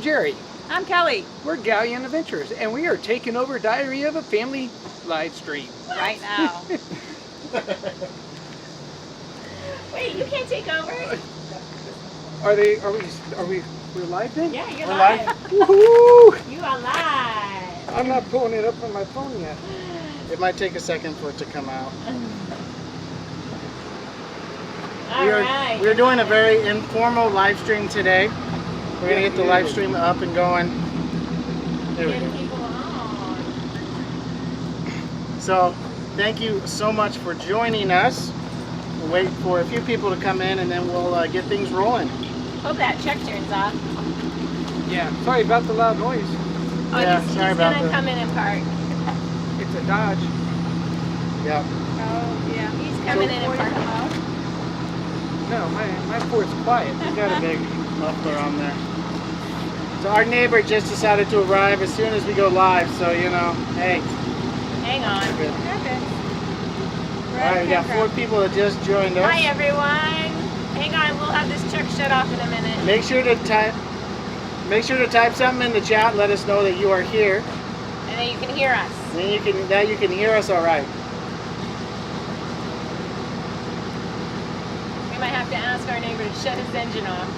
Jerry. I'm Kelly. We're Galleon Adventures, and we are taking over Diary of a Family live stream. Right now. Wait, you can't take over. We're live then? Yeah, you're We're live. Woohoo! You are live. I'm not pulling it up on my phone yet. It might take a second for it to come out. Alright. We're doing a very informal live stream today. We're going to get the live stream up and going. There we Get go. people on. So, thank you so much for joining us. We'll wait for a few people to come in and then we'll get things rolling. Hope that check turns off. Yeah, sorry about the loud noise. Oh, Yeah, he's sorry about gonna that. come in and park. It's a Dodge. Yeah. Oh, yeah. He's coming in and parking. No, my Ford's quiet. We got a big muffler on there. So our neighbor just decided to arrive as soon as we go live, so you know, hey. Hang on. Good. Perfect. All right, we got 4 people that just joined us. Hi, everyone. Hang on, we'll have this truck shut off in a minute. Make sure to type something in the chat and let us know that you are here. And then you can hear us. Then you can hear us all right. We might have to ask our neighbor to shut his engine off.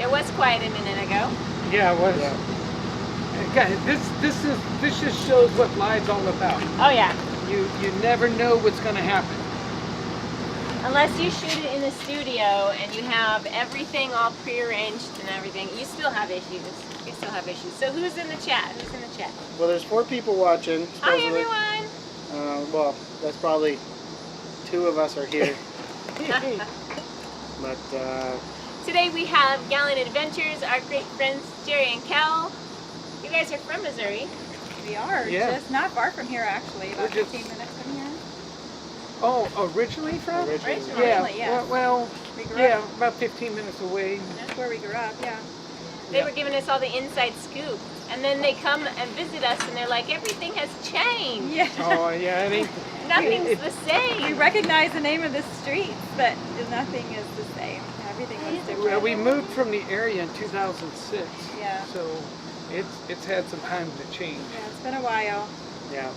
It was quiet a minute ago. Yeah, it was. Yeah. Guys, this just shows what live's all about. Oh yeah. You never know what's gonna happen. Unless you shoot it in the studio and you have everything all prearranged and everything, you still have issues. You still have issues. So who's in the chat? Who's in the chat? Well, there's 4 people watching. Hi supposedly. everyone. Well, that's probably 2 of us are here. But Today we have Gallant Adventures, our great friends Jerry and Kel. You guys are from Missouri. We are. Yeah. Just not far from here, actually. About We're just- 15 minutes from here. Oh, originally from? originally. Yeah. Originally, yeah. Well, We grew yeah, up. about 15 minutes away. That's where we grew up, yeah. They were giving us all the inside scoop. And then they come and visit us and they're like, everything has changed. Yeah. Oh, yeah, it ain't. Nothing's the We same. recognize the name of the streets, but nothing is the same. Everything was different. Well, we moved from the area in 2006. Yeah. So it's had some time to change. Yeah, it's been a while. yeah.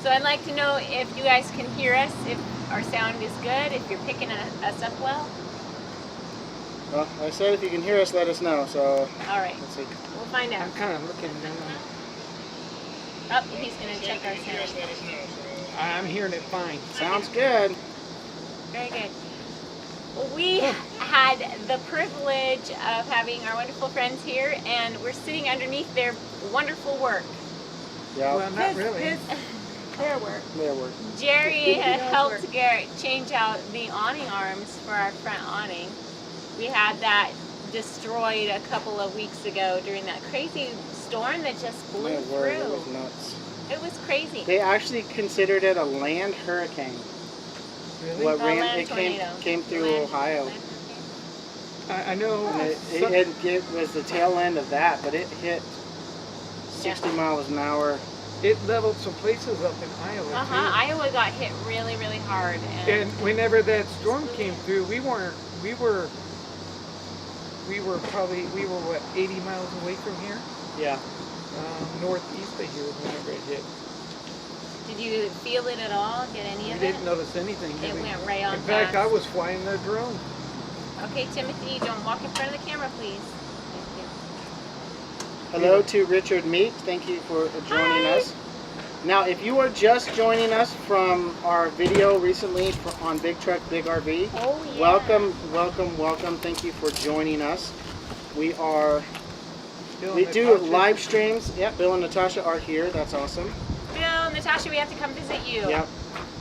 So I'd like to know if you guys can hear us, if our sound is good, if you're picking us up well. Well, I said if you can hear us, let us know. So All right, let's see. we'll find out. I'm kind of looking down. Oh, he's going to check our sound. I'm hearing it fine. Sounds good. Very good. Well, we had the privilege of having our wonderful friends here, and we're sitting underneath their wonderful work. Yeah. Well, not really. Their work. There works. Jerry Guys helped work. Garrett change out the awning arms for our front awning. We had that destroyed a couple of weeks ago during that crazy storm that just blew My word, it was through. nuts. It was crazy. They actually considered it a land hurricane. Really? What A ran? land It tornado. came through Land- Ohio. land hurricane. I know. And it was the tail end of that, but it hit 60 miles an hour. It leveled some places up in Iowa Uh-huh. Iowa got hit really, really hard. too. And whenever that storm came through, we were what, 80 miles away from here, Yeah. northeast of here whenever it hit. Did you feel it at all? Get any We of it? didn't notice anything. It did we? went right on In fact, I past. was flying the drone. Okay, Timothy, don't walk in front of the camera, please. Thank you. Hello to Richard Meek. Thank you for joining Hi. us. Now, if you are just joining us from our video recently on Big Truck, Big RV, Oh, yeah. welcome, welcome, welcome. Thank you for joining us. We Bill we and do Natasha. live streams. Yep, Bill and Natasha are here. That's awesome. Bill, Natasha, we have to come visit you. Yep.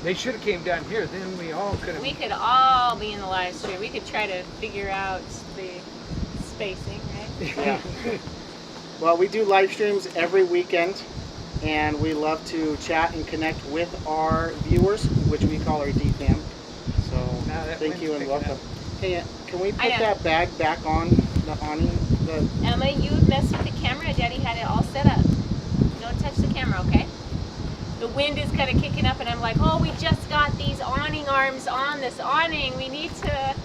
They should have came down here. Then we all could have. We could all be in the live stream. We could try to figure out the spacing, right? Yeah. Well, we do live streams every weekend, and we love to chat and connect with our viewers, which we call our DFAM. So Now that thank wind's you and picking welcome. up. Hey, can we put I know. that bag back on the awning? Emma, you messed with the camera. Daddy had it all set up. Don't touch the camera, okay? The wind is kind of kicking up, and I'm like, oh, we just got these awning arms on this awning. We need to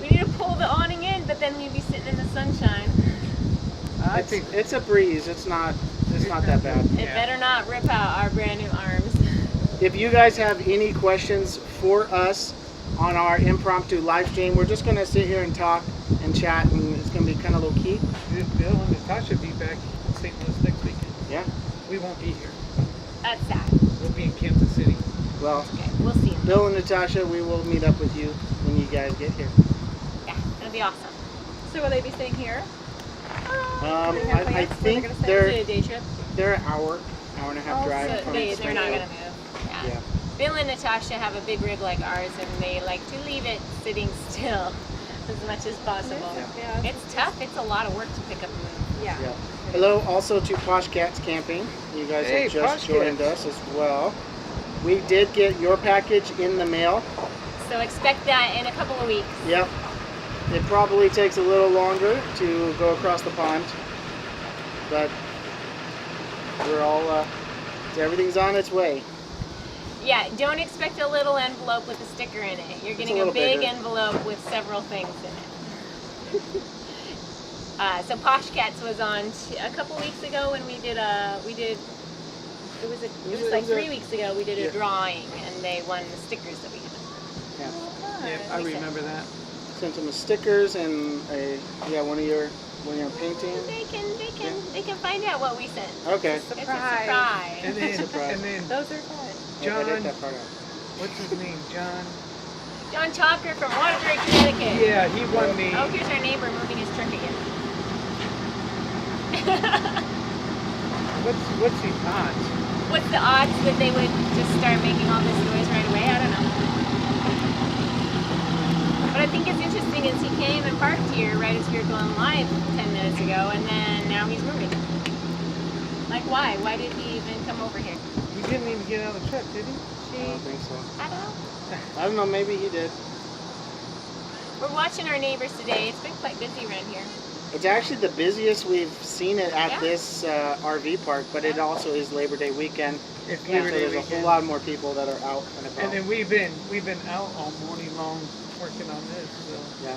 We need to pull the awning in, but then we'd be sitting in the sunshine. I think It's a breeze. It's not that bad. It better not rip out our brand new arms. If you guys have any questions for us on our impromptu live stream, we're just going to sit here and talk and chat, and it's going to be kind of low key. Bill and Natasha will be back in St. Louis next weekend. Yeah. We won't be here. That's sad. We'll be in Kansas City. Well, Okay, we'll see. Bill and Natasha, we will meet up with you when you guys get here. Yeah, it'll be awesome. So will they be staying here? I plans where think they're gonna stay? they're Is it a day trip? they're an hour and a half Oh, drive So from they're not Springfield. gonna move. Yeah. Yeah. Bill and Natasha have a big rig like ours, and they like to leave it sitting still as much as possible. Yeah. It's tough. It's a lot of work to pick up and move. Yeah. Yeah. Hello also to Posh Cats Camping. You guys Hey, have just Posh joined Cats. us as well. We did get your package in the mail. So expect that in a couple of weeks. Yep. It probably takes a little longer to go across the pond, but we're all everything's on its way. Yeah, don't expect a little envelope with a sticker in it. You're getting a little big bigger. envelope with several things in it. So Posh Cats was on a couple weeks ago when it was like 3 weeks ago we did a Yeah. drawing and they won the stickers that we had. Yeah. Yeah, I remember that. Sent them stickers and one of your paintings. They can find out what we sent. Okay. It's a Surprise. surprise. And then, Surprise. and then Those are fun. I John, did that part out. what's his name? John. John Chalker from Waterbury, Connecticut. Yeah, he won the. Oh, here's our neighbor moving his truck again. What's the odds? What's the odds that they would just start making all this noise right away? I don't know. What I think is interesting is he came and parked here right as we were going live 10 minutes ago, and then now he's moving. Like, why? Why did he even come over here? He didn't even get out of the truck, did he? I don't think so. I don't know. I don't know. Maybe he did. We're watching our neighbors today. It's been quite busy around here. It's actually the busiest we've seen it at Yeah. this RV park, but it also is Labor Day weekend. It's So Labor Day there's a weekend. whole lot more people that are out and about. And then we've been out all morning long working on this. So. Yeah.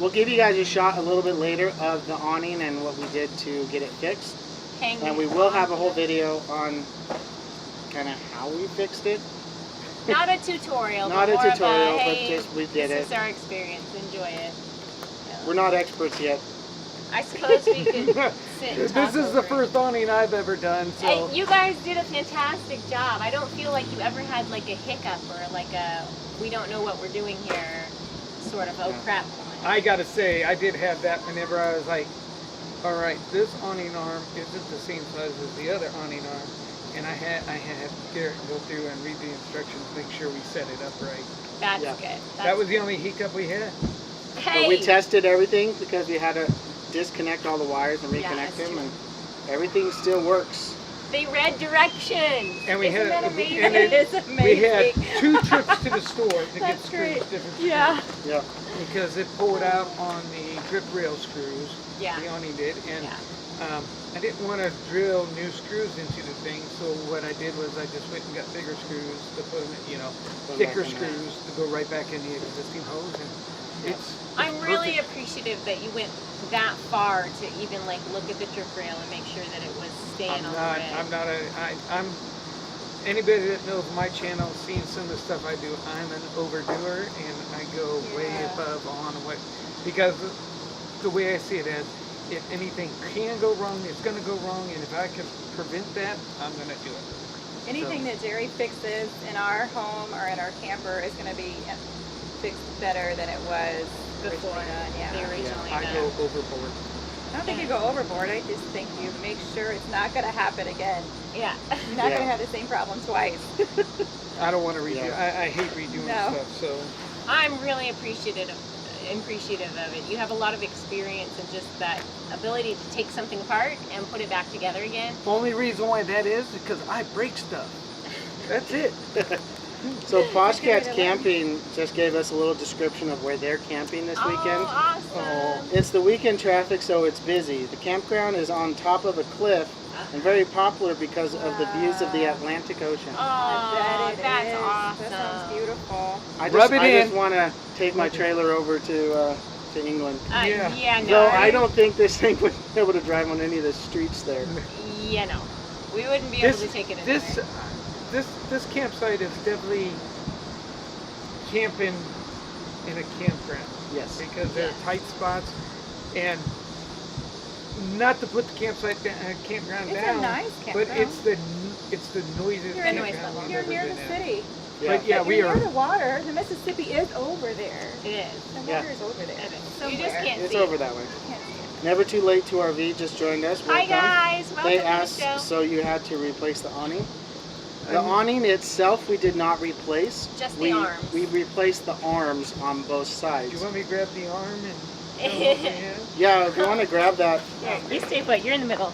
We'll give you guys a shot a little bit later of the awning and what we did to get it fixed. And we will have a whole video on kind of how we fixed it. Not a tutorial. Not but a more of tutorial, but hey, just we did this it. is our experience. Enjoy it. We're not experts yet. I suppose we could sit and talk this is over the it. first awning I've ever done. So Hey, you guys did a fantastic job. I don't feel like you ever had like a hiccup or like a we don't know what we're doing here sort of oh crap moment. I gotta say, I did have that whenever I was like, all right, this awning arm isn't the same size as the other awning arm, and I had Garrett go through and read the instructions, make sure we set it up right. That's Yeah. good. That was the only hiccup we had. Hey, But we tested everything because we had to disconnect all the wires and Yeah, reconnect that's them, true. and everything still works. they read directions. And we Isn't had that amazing? and It is we had amazing. 2 trips to the store to get That's screws great. different Yeah. Yeah. because it pulled out on the grip rail screws. Yeah. The awning did, and Yeah. I didn't want to drill new screws into the thing, so what I did was I just went and got bigger screws to put them, Put 'em thicker back in there. screws to go right back in the existing hose, and it's I'm really perfect. appreciative that you went that far to even like look at the drip rail and make sure that it was staying on the rig. I'm anybody that knows my channel, seeing some of the stuff I do, I'm an overdoer, and I go way Yeah. above on what, because the way I see it is, if anything can go wrong, it's going to go wrong, and if I can prevent that, I'm going to do it. Anything that Jerry fixes in our home or in our camper is going to be fixed better than it was Before originally done. the Yeah. originally I done. go overboard. I don't think you go overboard. I just think you make sure it's not going to happen again. Yeah. You're not Yeah. going to have the same problem twice. I don't want to redo. Yeah. I hate redoing No. stuff. So I'm really appreciative of it. You have a lot of experience and just that ability to take something apart and put it back together again. only reason why that is because I break stuff. That's it. So Posh That's a good way Cats to learn. Camping just gave us a little description of where they're camping this weekend. Oh, awesome. It's the weekend traffic, so it's busy. The campground is on top of a cliff and very popular because of the views of the Atlantic Ocean. Oh, I bet it that's is. awesome. That sounds beautiful. I Rub it just in. want to take my trailer over to to England. Yeah, no. Though I don't think this thing would be able to drive on any of the streets there. Yeah, no. We wouldn't be able to take it anywhere. This campsite is definitely camping in a campground. Yes. Because there are tight spots, and not to put the campground It's down. a nice But campground. it's the noisiest You're, in the, campground we've you're ever near been the in. city. Yeah. But yeah, But we you're are. near the water. The Mississippi is over there. It is. The Yeah. water is over there. It is. You Somewhere. just can't It's see over it. that way. Can't see it. Never Too Late to RV just joined us. Hi Welcome. guys, welcome They to asked, the show. so you had to replace the awning. The awning itself we did not replace. Just the arms. We replaced the arms on both Do sides. you want me to grab the arm and? Yeah, if you want to grab that. Here, you stay put. You're in the middle.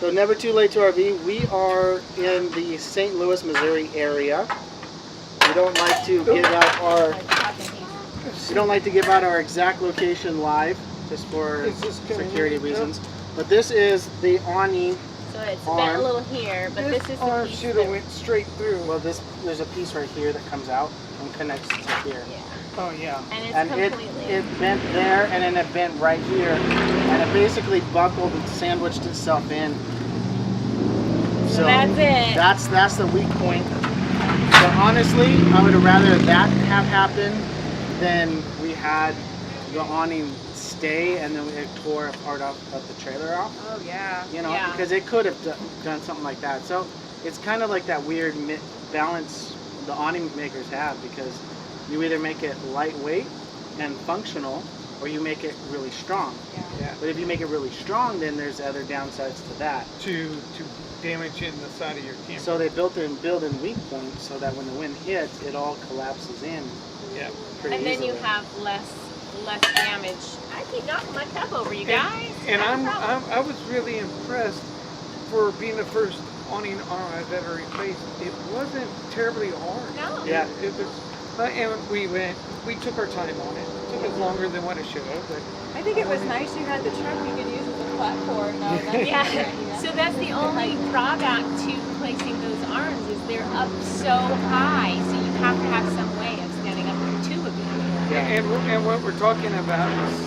So Never Too Late to RV. We are in the St. Louis, Missouri area. We don't like to give out our exact location live, just for Is this coming security in? reasons. But this is the awning. So it's Arm. bent a little here, but this is the arm piece should that- have went straight through. Well, there's a piece right here that comes out and connects to here. Yeah. Oh yeah. And it's And completely. it bent there, and then it bent right here, and it basically buckled and sandwiched itself in. So that's it. That's the weak point. But honestly, I would have rather that have happened than we had the awning stay and then it tore a part of the trailer off. Oh yeah. You know, Yeah. because it could have done something like that. So it's kind of like that weird balance the awning makers have, because you either make it lightweight and functional, or you make it really strong. Yeah. But if you make it really strong, then there's other downsides to that. To damage in the side of your camper. So they built in weak points so that when the wind hits, it all collapses in Yeah. pretty And then you easily. have less damage. I keep knocking my cup over, you guys. And Not a problem. I was really impressed for being the first awning arm I've ever replaced. It wasn't terribly hard. No. Yeah. It was, and we took our time on it. It took us longer than what it should have, but I think it was nice you had the truck you could use as a platform. No, that's Yeah. great. So that's the only drawback to placing those arms is they're up so high, so you have to have some way of standing up there, two of you. Yeah. and what we're talking about is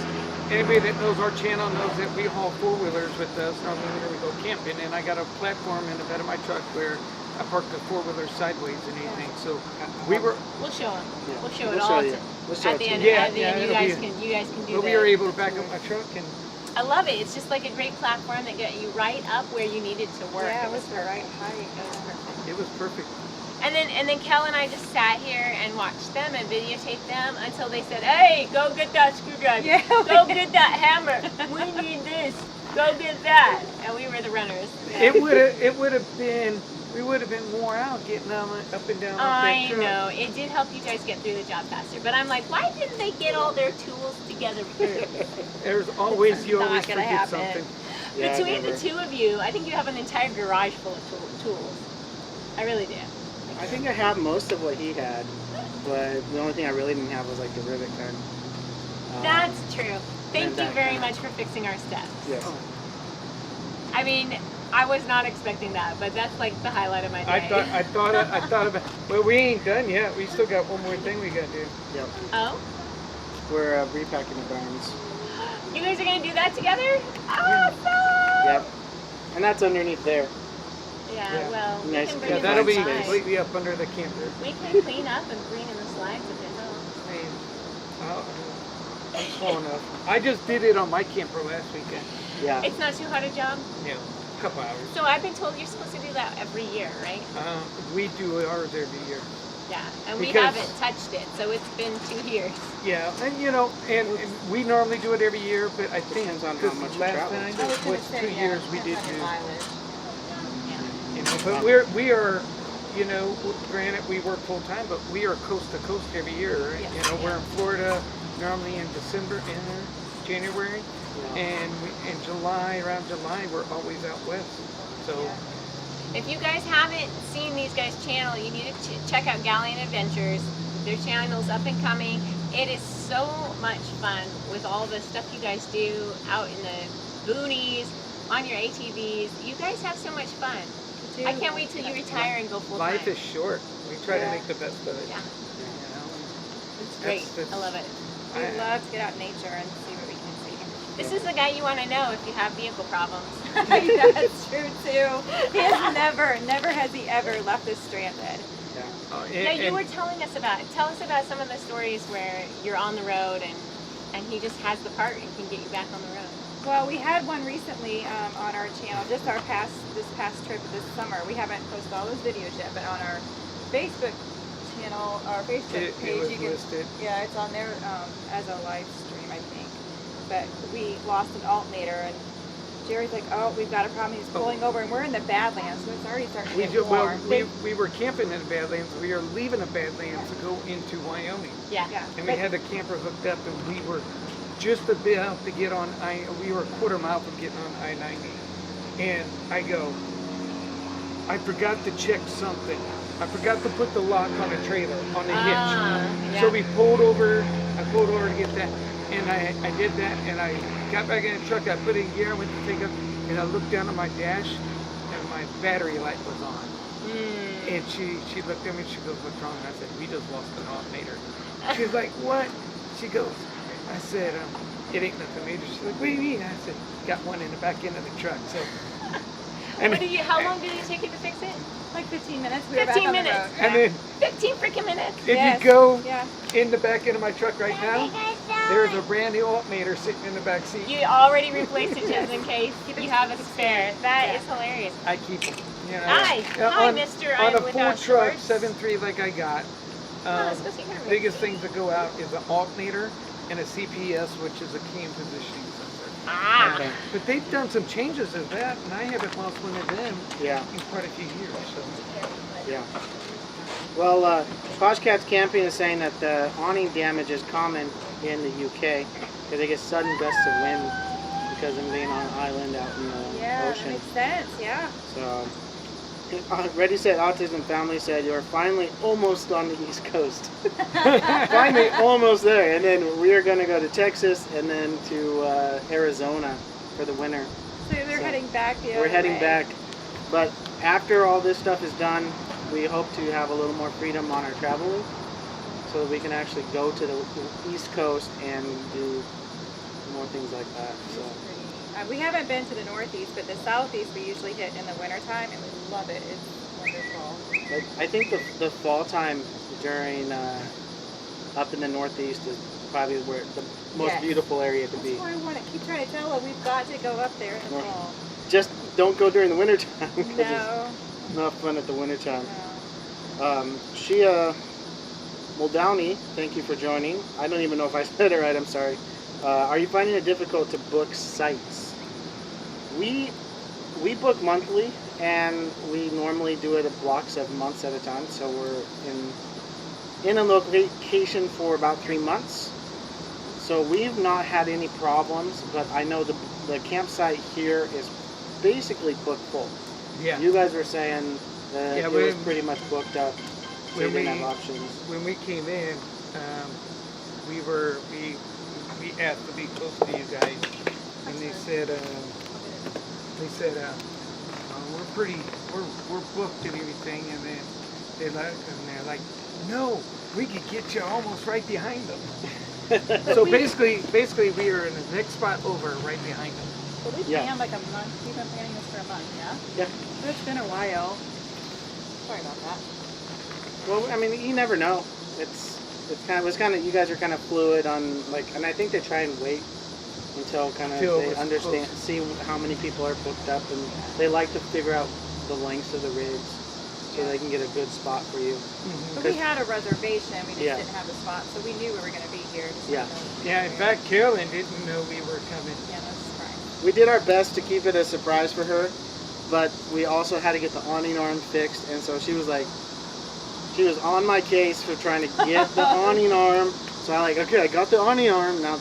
anybody that knows our channel knows that we haul four-wheelers with us normally when we go camping, and I got a platform in the bed of my truck where I park the four-wheeler sideways and anything. So we were We'll show them. Yeah. We'll show it We'll all show you. We'll show at it the to end. you. Yeah, At the end, yeah, you it'll guys be- can do we the- were able to back up my truck and I love it. It's just like a great platform that got you right up where you needed to work. Yeah, it was the right height. It was perfect. it was perfect. And then Kel and I just sat here and watched them and videotaped them until they said, "Hey, go get that screwdriver. Yeah. Go get that hammer. We need this. Go get that." And we were the runners. We would have been wore out getting up and down. I that truck. know. It did help you guys get through the job faster. But I'm like, why didn't they get all their tools together first? There's always you Not always gonna forget happen. something. Yeah, Between the never. two of you, I think you have an entire garage full of tools. I really do. I think I have most of what he had, but the only thing I really didn't have was like the rivet gun. That's true. Thank and you that very kind much for fixing our steps. Yes. I mean, I was not expecting that, but that's like the highlight of my day. I thought about. Well, we ain't done yet. We still got one more thing we got to do. Yep. Oh, We're repacking the barns. you guys are gonna do that together? Awesome! Yep. And that's underneath there. Yeah, Yeah. well, we Nice can and bring Yeah, it that'll be inside. completely up under the camper. We can clean up and bring in the slides if it helps. I'm slow enough. I just did it on my camper last weekend. Yeah. It's not too hard a job. You know, a couple hours. So I've been told you're supposed to do that every year, right? We do ours every year. Yeah, and we Because- haven't touched it, so it's been 2 years. Yeah, and you know, and we normally do it every year, but I think Depends on how this much you last travel. time I was gonna was say, 2 yeah, years we did depends on do. your mileage. You know, but we are, you know, granted we work full time, but we are coast to coast every year. Right? Yes. You know, we're in Florida normally in December and January, Yeah. and in July, around July, we're always out west. So If you guys haven't seen these guys' channel, you need to check out Galleon Adventures. Their channel's up and coming. It is so much fun with all the stuff you guys do out in the boonies, on your ATVs. You guys have so much fun. You I do. can't wait till you retire and go full time. life is short. We try to Yeah. make the best of it. Yeah. You know? It's great. That's- I love it. We love to get out in nature and see what we can see. This is the guy you want to know if you have vehicle problems. That's true too. He has never has he ever left us stranded. Yeah, you were telling us about. Tell us about some of the stories where you're on the road and he just has the part and can get you back on the road. Well, we had one recently on our channel, just this past trip this summer. We haven't posted all those videos yet, but on our Facebook channel, our Facebook page, it was you can. listed. Yeah, it's on there as a live stream, I think. But we lost an alternator, and Jerry's like, "Oh, we've got a problem." He's pulling over, and we're in the Badlands, so it's already starting to get warm. We were camping in the Badlands. We are leaving the Badlands to go into Wyoming. Yeah. And we had the camper hooked up, and we were just about to get on we were a quarter mile from getting on I-90. And I go, I forgot to check something. I forgot to put the lock on the trailer, on the hitch. Yeah. So we pulled over, I pulled over to get that. And I did that, and I got back in the truck, I put it in gear, I went to take up, and I looked down at my dash, and my battery light was on. And she looked at me, she goes, "What's wrong?" And I said, "We just lost an alternator." She's like, "What?" She goes, I said, "It ain't nothing major." She's like, "What do you mean?" I said, "Got one in the back end of the truck." So, and How long did it take you to fix it? Like 15 minutes. We were 15 back on the minutes. road. and then 15 freaking minutes. if Yes. you go Yeah. in the back end of my truck right now, there's a brand new alternator sitting in the back seat. You already replaced it just in case you have a spare. That is hilarious. I keep them. You know, Hi, Mr. On I'm a full without truck, shorts. 7.3 like I got, let's go see her. biggest things that go out is an alternator and a CPS, which is a key and positioning sensor. Ah. But they've done some changes of that, and I haven't lost one of them Yeah. in quite a few years. So. Yeah. Well, Posh Cats Camping is saying that the awning damage is common in the UK because they get sudden gusts of wind because of them being on an island out in the Yeah, that ocean. makes sense. Yeah. So, Ready Set Autism Family said you're finally almost on the East Coast. Finally almost there. And then we are going to go to Texas and then to Arizona for the winter. So they're heading back the other We're heading way. back. But after all this stuff is done, we hope to have a little more freedom on our traveling so that we can actually go to the East Coast and do more things like that. So. We haven't been to the Northeast, but the Southeast we usually hit in the wintertime, and we love it. It's wonderful. Like, I think the fall time during up in the Northeast is probably where the most Yes. beautiful area to That's be. why I want to keep trying to tell her we've got to go up there in the Right. fall. Just don't go during the winter time because No, it's not fun at the winter time. no. Shia Muldowney, thank you for joining. I don't even know if I said it right. I'm sorry. Are you finding it difficult to book sites? We book monthly, and we normally do it at blocks of months at a time. So we're in a location for about 3 months. So we've not had any problems, but I know the campsite here is basically booked full. Yeah. You guys were saying that Yeah, it was when- pretty much booked up. So you didn't have options. When we came in, we asked to be close to you guys, and they said we're booked and everything, and then they're like, no, we could get you almost right behind them. So basically we are in the next spot over, right behind them. So we Yeah. planned like a month. We've been planning this for a month, yeah? Yeah. But it's been a while. Sorry about that. Well, I mean, you never know. It's kind of you guys are kind of fluid on and I think they try and wait until Until they it's understand, close. see how many people are booked up, and they like to figure out the lengths of the rigs so they can get a good spot for you. But we had a reservation. We just Yeah. didn't have a spot, so we knew we were going to be here. Just Yeah. Yeah, in fact, Carolyn didn't know we were coming. Yeah, that's right. We did our best to keep it a surprise for her, but we also had to get the awning arm fixed, and so she was on my case for trying to get the awning arm. So I'm like, okay, I got the awning arm. Now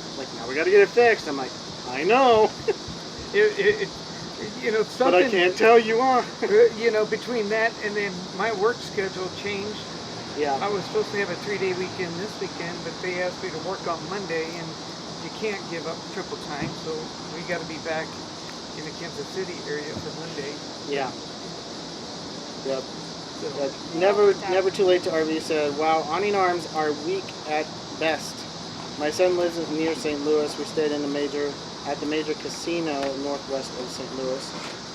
we got to get it fixed. I'm like, I know, but Something. I can't tell you on. Between that and then my work schedule changed. I Yeah, was supposed to have a 3-day weekend this weekend, but they asked me to work on Monday, and you can't give up triple time, so we got to be back in the Kansas City area for Monday. yeah. Yep. So, But never too late to RV said, wow, awning arms are weak at best. My son lives near St. Louis. We stayed in at the major casino northwest of St. Louis.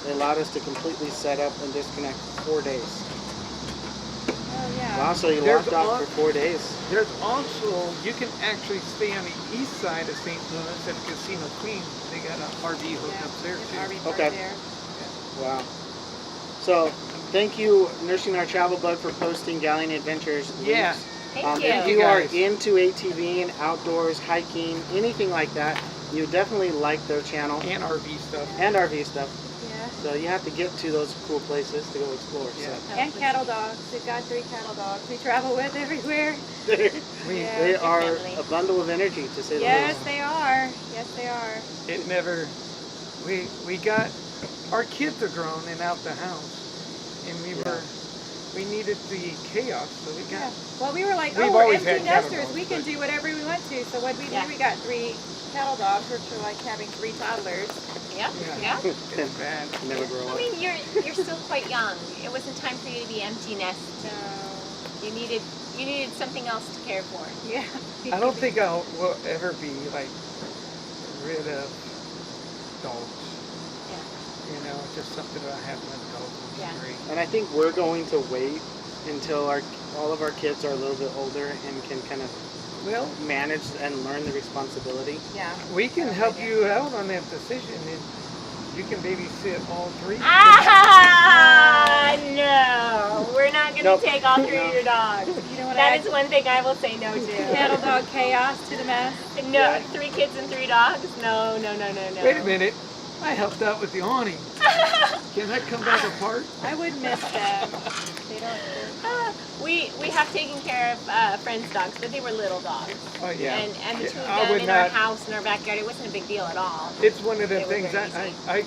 They allowed us to completely set up and disconnect for 4 days. Oh yeah. Wow, so you There's locked off all- for 4 days. There's also, you can actually stay on the east side of St. Louis at Casino Queen. They got an RV hooked up there There's too. RV park Okay. there. Wow. So, thank you, Nursing Our Travel Bug, for posting Galleon Adventures. Yeah. links. Thank If you. you are guys. into ATVing, outdoors, hiking, anything like that, you definitely like their channel And RV stuff. and RV stuff. Yeah. So you have to get to those cool places to go explore. Yeah. And cattle dogs. We've got 3 cattle dogs we travel with everywhere. So We, Yeah. they are Definitely. a bundle of energy, to say the Yes, least. they are. Yes, they are. It never, we got, our kids are grown and out the house. And we needed the chaos, so we got, Yeah. Well, we were like, We've oh, we're always empty had cattle nesters. dogs, We can but- do whatever we want to. So what we Yeah. do, we got 3 cattle dogs, which are like having 3 toddlers. Yep. Yeah. Yeah. it's bad. Never grow I up. mean, you're still quite young. It wasn't time for you to be empty nest. So You needed something else to care for. yeah. I don't think I will ever be like rid of dogs. Yeah. You know, just something about having a dog was Yeah. great. And I think we're going to wait until all of our kids are a little bit older and can kind of Well, manage and learn the responsibility. Yeah. we can help you out on that decision, and you can babysit all 3. Ah, no. We're not going to Nope. take all 3 of your dogs. You don't want to That add is one thing I will say no to. cattle dog chaos to the mess. No, 3 kids and 3 dogs? No, no, no, no, no. Wait a minute. I helped out with the awning. Can that come back apart? I would miss them. They don't. We have taken care of friends' dogs, but they were little dogs. Oh, yeah. And the Yeah, 2 of I them would in our not- house, in our backyard, it wasn't a big deal at all. It's one of the They were things very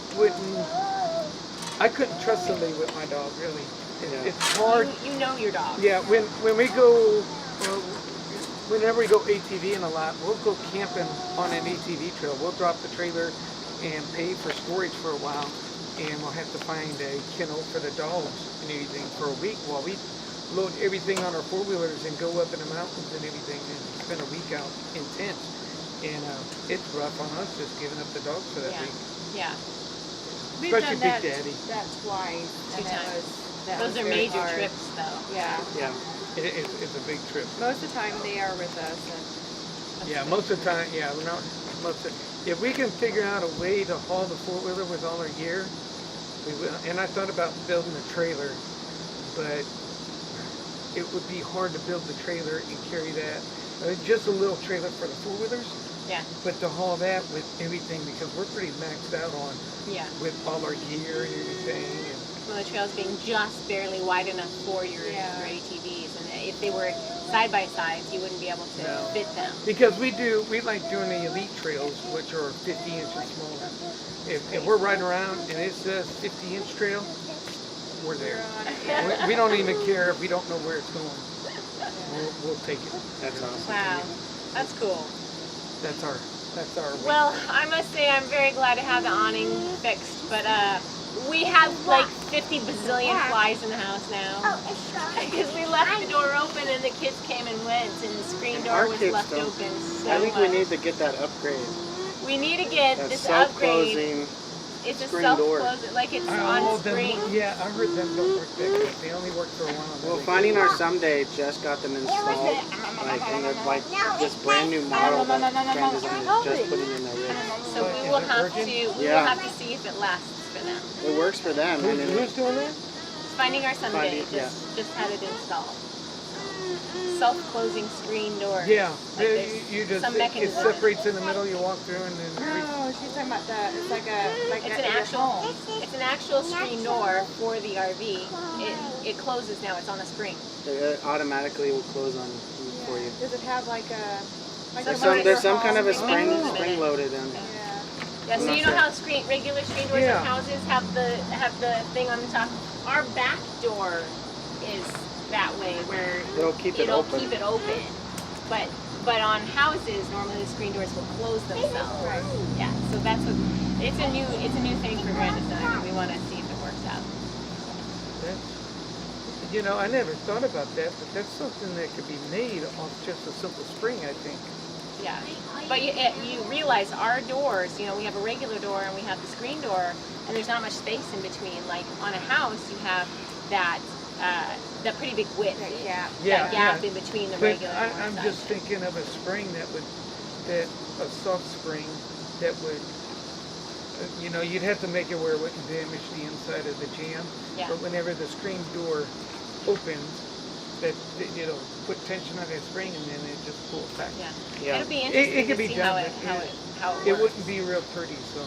I couldn't trust somebody with my dog, really. Yeah. It's hard. You know your dog. Yeah, when we go, whenever we go ATVing a lot, we'll go camping on an ATV trail. We'll drop the trailer and pay for storage for a while, and we'll have to find a kennel for the dogs and everything for a week while we load everything on our 4-wheelers and go up in the mountains and everything and spend a week out in tents. And it's rough on us just giving up the dogs for that Yeah. week. Yeah. We've Especially done that, Big Daddy. that twice. Two And that times. was Those are very major hard. trips, though. Yeah. Yeah. It's a big trip. Most of the time they are with us. And Yeah, most of the time, yeah, we're not, if we can figure out a way to haul the 4-wheeler with all our gear, we will. And I thought about building a trailer, but it would be hard to build the trailer and carry that. Just a little trailer for the 4-wheelers, Yeah. but to haul that with everything, because we're pretty maxed out on Yeah. with all our gear and everything. And Well, the trails being just barely wide enough for your ATVs, and if they were side by sides, you wouldn't be able to No. fit them. because we like doing the elite trails, which are 50 inches smaller. If we're riding around and it says 50-inch trail, we're there. we're on it. Yeah. We don't even care if we don't know where it's going. We'll take it. That's awesome. Wow, that's cool. That's our way. Well, I must say I'm very glad to have the awning fixed, but we have like 50 bazillion flies in the house now. Because we left the door open and the kids came and went, and the screen And door our was kids left don't. open. So I think we need to get that upgrade. we need to get That this upgrade. self-closing. It's a screen door. self-close, like it's Oh, on them- spring. yeah, I heard them don't work that good. They only work for a while. Well, Finding Our Someday just got them installed. Like, and they're like this brand new model that Grand Design is just putting in their rigs. So we will have to see if it lasts for them. It works for them. And then Who's doing that? Finding Our Someday Finding- just had it installed. Self-closing screen door. Yeah, Like yeah, there's you just some it mechanism. separates in the middle. You walk through and then. No, she's talking about that. It's like It's at an your actual, home. it's an actual screen door for the RV. It closes now. It's on a spring. it automatically will close on for you. Does it have like a? Like There's the one at There's your some kind of a home? spring Oh. spring loaded in. Yeah. Yeah. So I'm you not know sure. how regular screen doors Yeah. in houses have the thing on the top. Our back door is that way where It'll keep it open. keep it open. But on houses normally the screen doors will close themselves. Right. Yeah. So that's what it's a new thing for Grand Design, and we want to see if it works out. I never thought about that, but that's something that could be made off just a simple spring, I think. Yeah. But you realize our doors, you know, we have a regular door and we have the screen door, and there's not much space in between. Like on a house, you have that pretty big width, that gap in between the But regular. I'm just thinking of a spring a soft spring that would, you know, you'd have to make it where it wouldn't damage the inside of the jam. Yeah. But whenever the screen door opens, that it'll put tension on that spring and then it just pulls back. Yeah. Yeah. It'll be interesting could to be see done, how but it it works. wouldn't be real pretty, so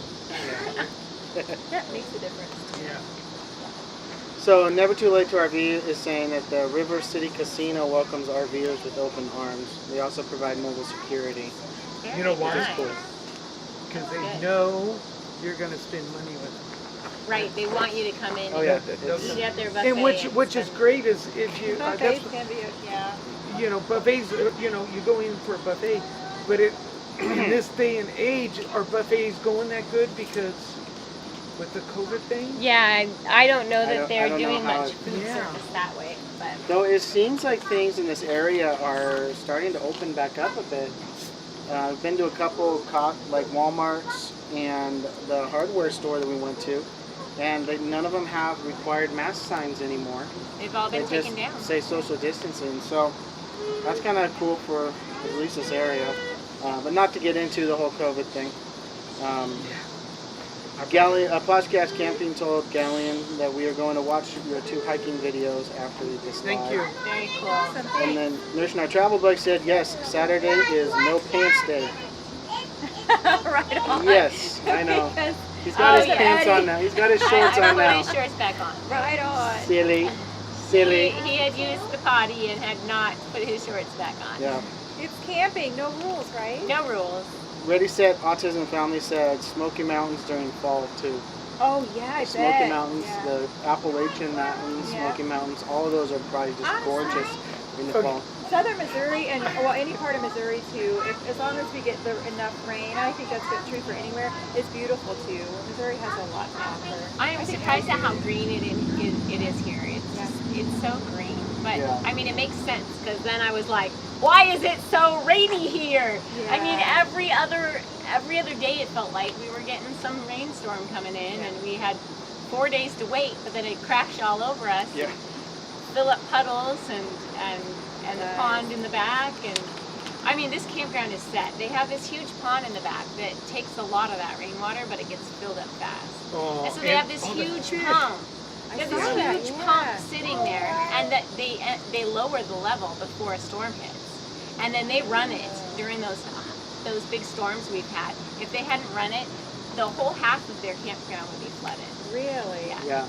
That makes a difference. yeah. So Never Too Late to RV is saying that the River City Casino welcomes RVers with open arms. They also provide mobile security. Very You know why? nice. That's cool. Because they Good. know you're going to spend money with them. Right, they want you to come in Oh, and yeah. eat at their buffet. And which is spend- great is if you Buffets that's, can be, yeah. you know, buffets, you know, you go in for a buffet, but in this day and age, are buffets going that good because with the COVID thing? Yeah, I don't know that I they're don't know doing how much it- food Yeah. service that way, but Though it seems like things in this area are starting to open back up a bit. I've been to a couple like Walmarts and the hardware store that we went to, and none of them have required mask signs anymore. they've all been They taken just down. say social distancing. So that's kind of cool for at least this area. But not to get into the whole COVID thing. Podcast Camping told Galleon that we are going to watch your 2 hiking videos after this Thank live. you. Very cool. Awesome. And then Nurse and Our Travel Bug said, yes, Saturday is no pants day. Right on. Yes, I know. Because- He's got his yeah. pants on now. He's got his shorts I on put now. his shorts back on. right on. Silly. Silly. He had used the potty and had not put his shorts back on. Yeah. It's camping, no rules, right? No rules. Ready, Set, Autism Family said Smoky Mountains during fall too. Oh yeah, I Smoky bet. Mountains, Yeah. the Appalachian Mountains, Yeah. Smoky Mountains, all of those are probably just gorgeous in the Okay. fall. Southern Missouri and well, any part of Missouri too. As long as we get enough rain, I think that's good, true for anywhere. It's beautiful too. Missouri has a lot to offer. I am think surprised at how hiking- green it is here. It's Yeah. just, it's so green. But Yeah. I mean, it makes sense because then I was like, why is it so rainy here? I mean, Yeah. every other day it felt like we were getting some rainstorm coming in, Yeah. and we had 4 days to wait, but then it crashed all over us. Yeah. Fill up puddles and the Nice. pond in the back, and I mean, this campground is set. They have this huge pond in the back that takes a lot of that rainwater, but it gets filled up fast. Oh, And so they have this all the huge fish. pump. I They have saw this that, huge yeah. pump sitting there, and that they lower the level before a storm hits, and then they run it during those big storms we've had. If they hadn't run it, the whole half of their campground would be flooded. Really? Yeah. Yeah.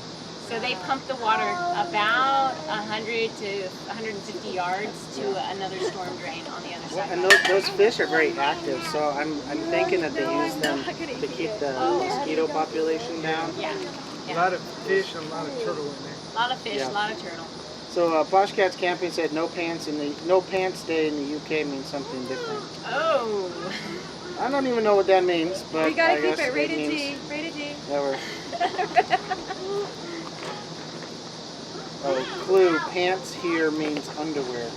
So they pump the water about 100 to 150 yards to another storm drain on the other Well, side. and those fish are very active, so I'm thinking that they No, use I'm them not gonna to eat keep it. the Oh. mosquito population down. Yeah, A lot of fish and a lot of turtle in there. a lot of fish, Yeah. a lot of turtle. So Poshcats Camping said no pants day in the UK means something different. Oh, I don't even know what that means, but We gotta I keep guess it rated means G. Rated G. that we're- Oh, clue, pants here means underwear.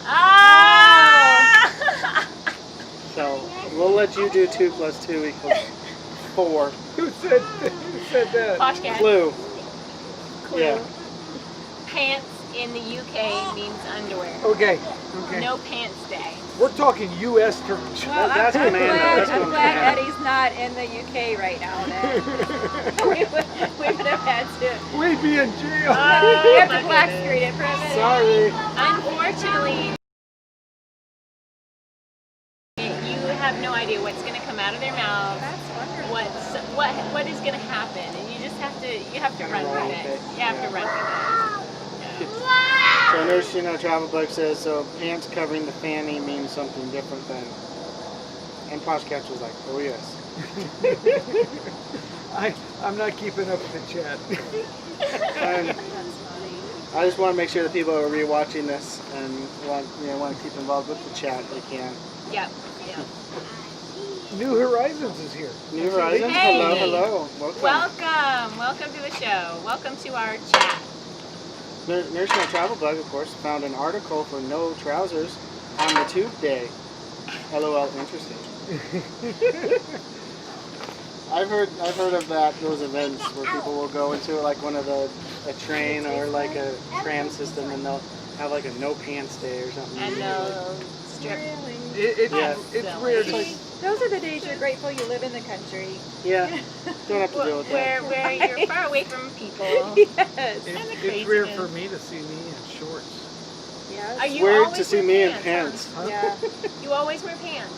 ah! So we'll let you do 2 + 2 = 4. Who said that? Posh cat. Clue. Clue. Yeah. Pants in the UK means underwear. Okay. No pants day. We're talking U.S. terms. Well, That's I'm Amanda. glad, That's I'm what glad Amanda- Eddie's not in the UK right now. Then we would have had to. We'd be in jail. we have my to black goodness. screen it for a minute. Sorry. Unfortunately, you have no idea what's going to come out of their mouths. That's wonderful. What is going to happen, and you just have to run roll with with it. it. You have to Yeah. run with So Nurse, Travel Bug says, so pants covering the fanny means something different than... And Poshcats was like, oh yes. I'm not keeping up with the chat. And I just want to make sure that people are rewatching this and want to keep involved with the chat. They can. it. Yep. Yeah. New Horizons is here. New Horizons, Hey. hello. Welcome. Welcome to the show. Welcome to our chat. Nurse Travel Bug, of course, found an article for no trousers on the Tube Day. LOL, interesting. I've heard of those events where people will go into like one of a train or like a tram system, and they'll have like a no pants day or something. And they'll strip. Really? It's Silly. weird. Like, Those are the days you're grateful you live in the country. Yeah, don't have to deal with that. Where you're far away from people. Yes. kinda it's weird craziness. for me to see me in shorts. Yes. Are It's you weird always to see wear me in pants, pants. Huh? Yeah. You always wear pants.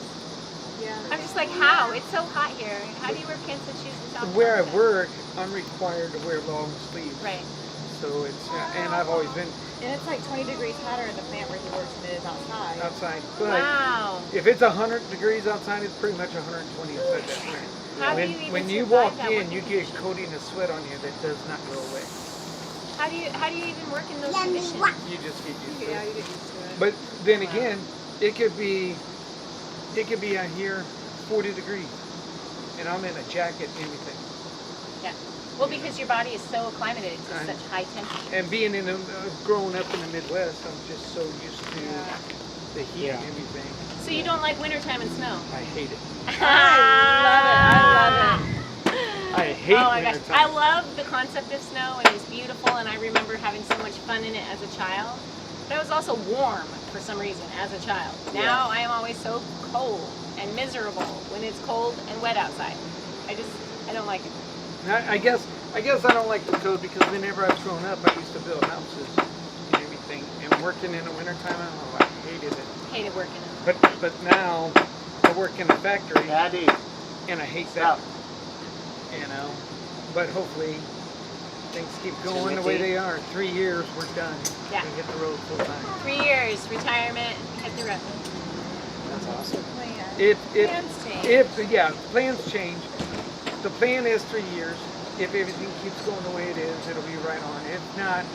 Yeah. I'm just like, how? It's so hot here. How do you wear pants and shoes in South Where I Carolina? work, I'm required to wear long sleeves. Right. So it's and I've always been And it's like 20 degrees hotter in the plant where he works than it is outside. outside. But Wow. if it's 100 degrees outside, it's pretty much 120 inside that plant. How do when you even when you survive walk that in, working you get a coating of sweat on you that does not go away. How do you even work in those conditions? You just get used to Yeah, it. you get used to it. But then again, it could be out here 40 degrees, and I'm in a jacket, anything. Yeah. Well, because your body is so acclimated to I- such high temperature. And being in growing up in the Midwest, I'm just so used to Yeah. the heat Yeah. and everything. So you don't like wintertime and snow? I hate it. I love it. I hate Oh my gosh, wintertime. I love the concept of snow, and it's beautiful, and I remember having so much fun in it as a child. But it was also warm for some reason as a child. Now I am always so cold and miserable when it's cold and wet outside. I don't like it. I guess I don't like the cold because whenever I've grown up, I used to build houses and everything. And working in the wintertime, I hated it. Hated working in But now I work in a factory Daddy, and I hate stop. that. You know. But hopefully things keep going the way they are. 3 years, we're done. Yeah. We hit the road full time. 3 years, retirement, hit the road. That's awesome. If Plans change. plans change. The plan is 3 years. If everything keeps going the way it is, it'll be right on. If not,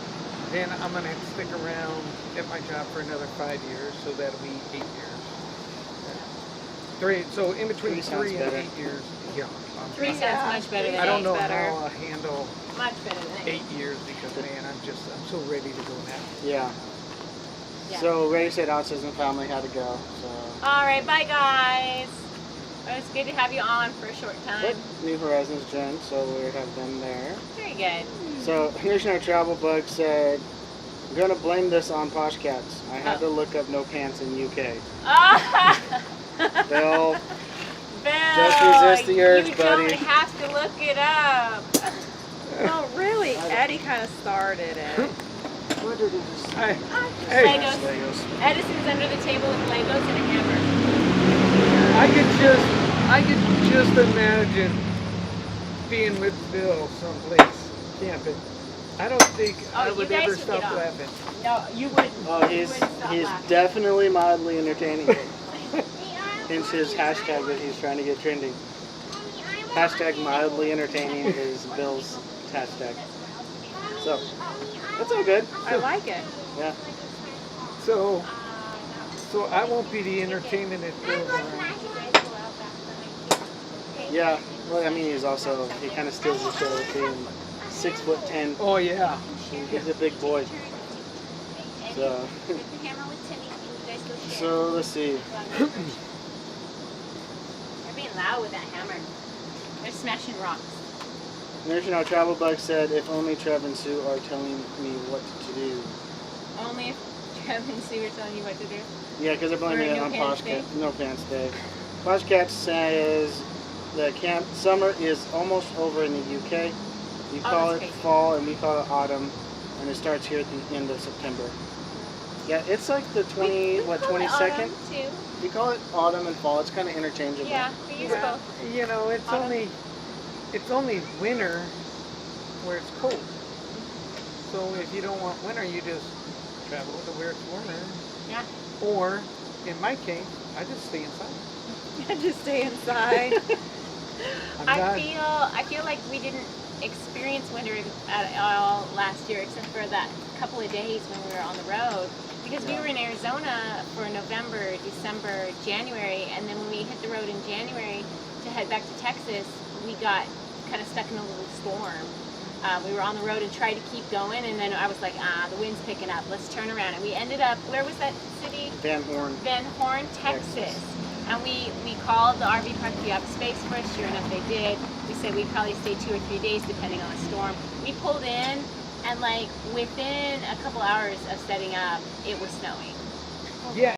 then I'm gonna have to stick around at my job for another 5 years, so that'll be 8 years. So in between 3 sounds 3 and better. 8 years, yeah. I'm 3 fine. sounds much better than I don't 8. know better. how I'll handle Much better than 8. 8 years because man, I'm so ready to go now. Yeah. Yeah. So Ray said Autism and Family had to go. So All right, bye guys. It was good to have you on for a short time. but New Horizons joined, so we have them there. Very good. So here's our travel bug said, I'm gonna blame this on Poshcats. I had to look up no pants in UK. Ah, Bill, Bill, Just resist the urge, you buddy. don't have to look it up. Well, really, Eddie kind of started it. what did it just say? Hey, Legos. Legos. Edison's under the table with Legos and a hammer. I could just imagine being with Bill someplace camping. I don't think I you would guys ever would stop get off. laughing. No, you wouldn't. Oh, You he's wouldn't stop laughing. definitely mildly entertaining. Hence his hashtag that he's trying to get trending. Hashtag mildly entertaining is Bill's hashtag. So that's all good. I like it. Yeah. So I won't be the entertainment at Bill's around. Yeah. Well, I mean, he kind of steals the show with being 6'10". Oh yeah. He's a big boy. So, so let's see. They're being loud with that hammer. They're smashing rocks. National Travel Bug said, if only Trev and Sue are telling me what to do. Only if Trev and Sue are telling you what to do. Yeah, because they're blaming Or it No on Pants Poshcat. Day. No Pants Day. Poshcat says the summer is almost over in the UK. You call that's it crazy. fall and we call it autumn, and it starts here at the end of September. Yeah, it's like the We call it 22nd? autumn, too. You call it autumn and fall. It's kind of interchangeable. Yeah, we use Yeah. both. You know, it's Autumn. only winter where it's cold. So if you don't want winter, you just travel to where it's warmer. Yeah. Or in my case, I just stay inside. Just stay inside. I feel like we didn't experience winter at all last year, except for that couple of days when we were on the road. Because we were in Arizona for November, December, January, and then when we hit the road in January to head back to Texas, we got kind of stuck in a little storm. We were on the road and tried to keep going, and then I was like, the wind's picking up, let's turn around. And we ended up, where was that city? Van Horn. Van Horn, Texas. And we called the RV park to have space for us. Sure enough, they did. We said we'd probably stay 2 or 3 days depending on the storm. We pulled in, and like within a couple hours of setting up, it was snowing. Yeah.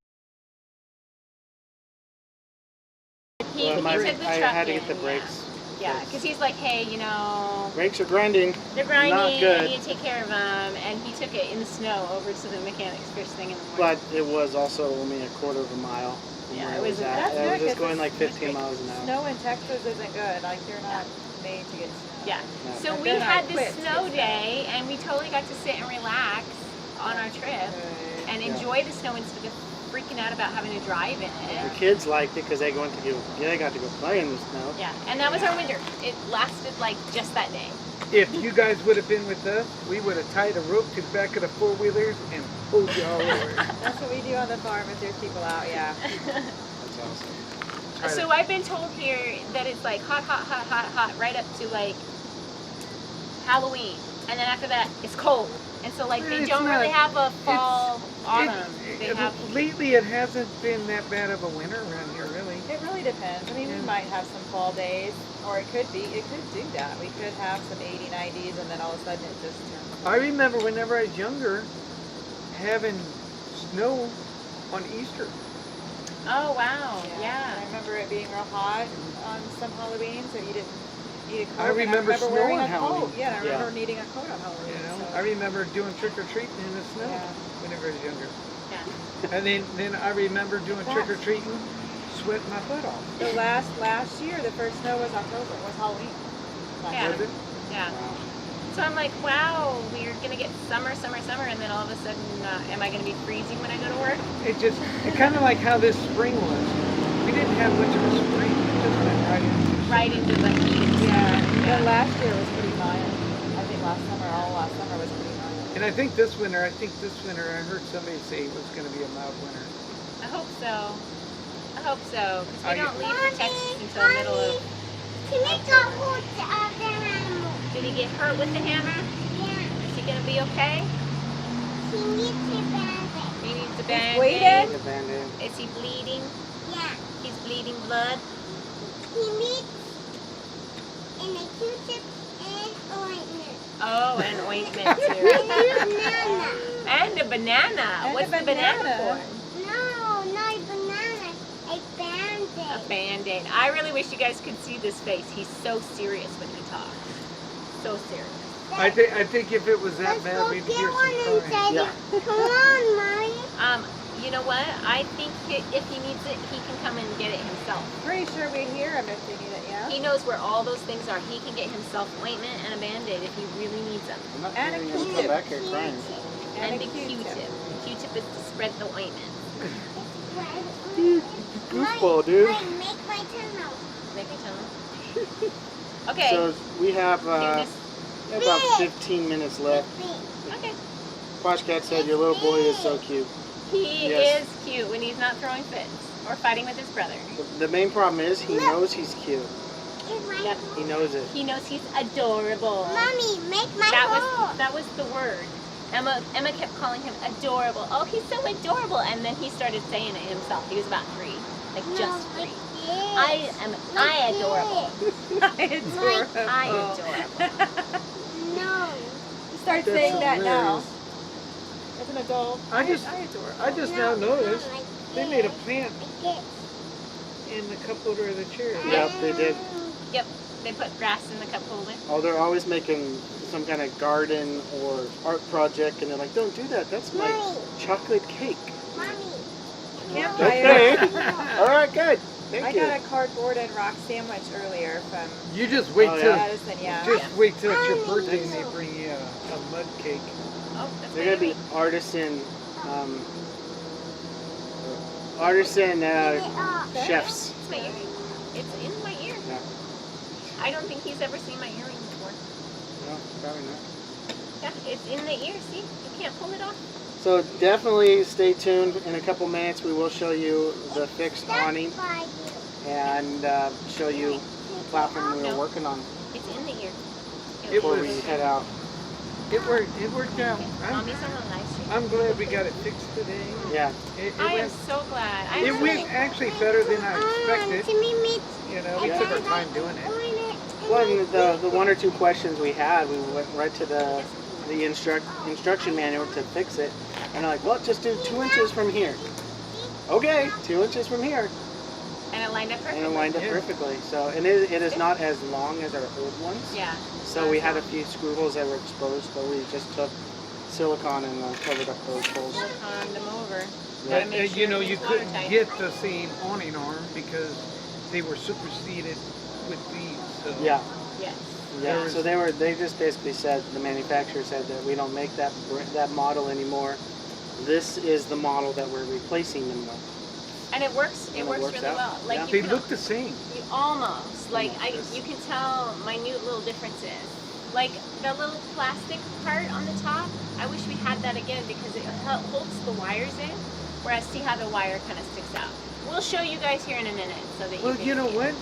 He took the I truck had to in, get the brakes. Yeah, because he's like, hey, you know, Brakes are grinding. they're grinding, Not good. I need to take care of them. And he took it in the snow over to the mechanics first thing in the morning. But it was also only a quarter of a mile. From Yeah, where it it was was- at. That's I was good, just 'cause going like it's- 15 miles an hour. Snow in Texas isn't good. Like they're not made to get snow. Yeah. Yeah. So But we then I had quit this to snow get day, and we totally got to sit and relax on our trip Good. and Yeah. enjoy the snow instead of freaking out about having to drive in The it. kids liked it because they got to go play in the snow. Yeah, and that was our winter. It lasted like just that day. If you guys would have been with us, we would have tied a rope to the back of the four-wheelers and pulled you all over. That's what we do on the farm if there's people out. Yeah. That's awesome. Try to- So I've been told here that it's like hot, hot, hot, hot, hot, right up to like Halloween, and then after that it's cold. And so like they It's don't not- really have a fall, autumn. They It- have lately, it hasn't been that bad of a winter around here, really. It really depends. I mean, we Yeah. might have some fall days, or it could do that. We could have some 80, 90s, and then all of a sudden it just turns. I remember whenever I was younger, having snow on Easter. oh wow, I yeah. remember it being real hot on some Halloween, so you didn't need a coat. I and remember snow wearing on a Halloween. coat. Yeah, and I Yeah. remember needing a coat on Halloween. You know, so. I remember doing trick or treating in the snow Yeah. whenever I was younger. Yeah. And then I remember doing trick or treating, sweating my butt off. The last year, the first snow was October. Was Halloween. Last Yeah. year. Was it? Yeah. Wow. So I'm like, wow, we're gonna get summer, summer, summer, and then all of a sudden, am I gonna be freezing when I go to work? It kind of like how this spring was. We didn't have much of a spring. It just went right into Right into the heat. Yeah. The last year was pretty mild. I think last summer was pretty mild. And I think this winter, I heard somebody say it was going to be a mild winter. I hope so. I hope so, because we Are don't you- leave for Texas until the middle of. Did he get hurt with the hammer? Is he gonna be okay? He needs a band-aid. waiting. The Band-Aid. Is he bleeding? He's bleeding blood. Oh, and ointment too. And a banana. And What's a the banana banana. for? A band-aid. I really wish you guys could see this face. He's so serious when he talks. So serious. I think if it was that bad, we'd hear some crying. Yeah. Come on, Mommy. You know what? I think if he needs it, he can come and get it himself. Pretty sure we'd hear him if they need it. Yeah. He knows where all those things are. He can get himself ointment and a band-aid if he really needs them. I'm not And a hearing him Q-tip. come back here crying. And, a the Q-tip. The Q-tip is to spread the ointment. Goofball, dude. Make my tunnel. Make a tunnel. Okay. So we have Cuteness. about 15 minutes left. Okay. Poshcat said your little boy is so cute. He Yes. is cute when he's not throwing fits or fighting with his brother. The main problem is he knows he's cute. It's my Yep. He knows it. He knows he's adorable. Mommy, make my hole. That was the word. Emma kept calling him adorable. Oh, he's so adorable. And then he started saying it himself. He was about 3. Like just 3. I adorable. I adorable. No. Start That's saying that now. hilarious. As an adult, I just now noticed like they made a this. plant Like this. in the cup holder of the chair. Yep, they did. Yep. They put grass in the cup holder. Oh, they're always making some kind of garden or art project, and they're like, "Don't do that. That's my Mommy. chocolate cake." Mommy. Okay. campfire. All right, good. I Thank you. got a cardboard and rock sandwich earlier from You just wait Oh, till yeah. Edison. Yeah. just wait till it's your birthday and they bring you a mud cake. Oh, that's They're gonna be baby. artisan chefs. It's my ear. It's in my ear. Yeah. I don't think he's ever seen my earring before. No, probably not. Yeah, it's in the ear. See? You can't pull it off. So definitely stay tuned. In a couple minutes, we will show you the fixed awning By you. and show you the platform we were No. working on It's in the ear. It before was- we head out. It worked out. Mommy's on the live stream. I'm glad we got it fixed today. Yeah. It I am went, so glad. it went actually better than I expected. Timmy, You know, we took our time doing it. Well, and the one or two questions we had, we went right to the instruction manual to fix it, and they're like, well, just do 2 inches from here. Okay, 2 inches from here, And it lined up and perfectly. it lined up Yeah. perfectly. So, and it is not as long as our old ones. Yeah. So we had a few screw holes that were exposed, but we just took silicone and covered up those holes. Siliconed them over. Yeah. Gotta make You sure know, it's you couldn't watertight. get the same awning arm because they were superseded with these. So. Yeah. Yes. Yeah, There so they just basically said, the manufacturer said that we don't make that model anymore. This is the model that we're replacing them with. And it works. It And it works works really out. well. Like Yeah. you They can, look the same. you almost like you can tell minute little differences. Like the little plastic part on the top. I wish we had that again because it holds the wires in. Whereas see how the wire kind of sticks out. We'll show you guys here in a minute so that Well, you can you know see what? it.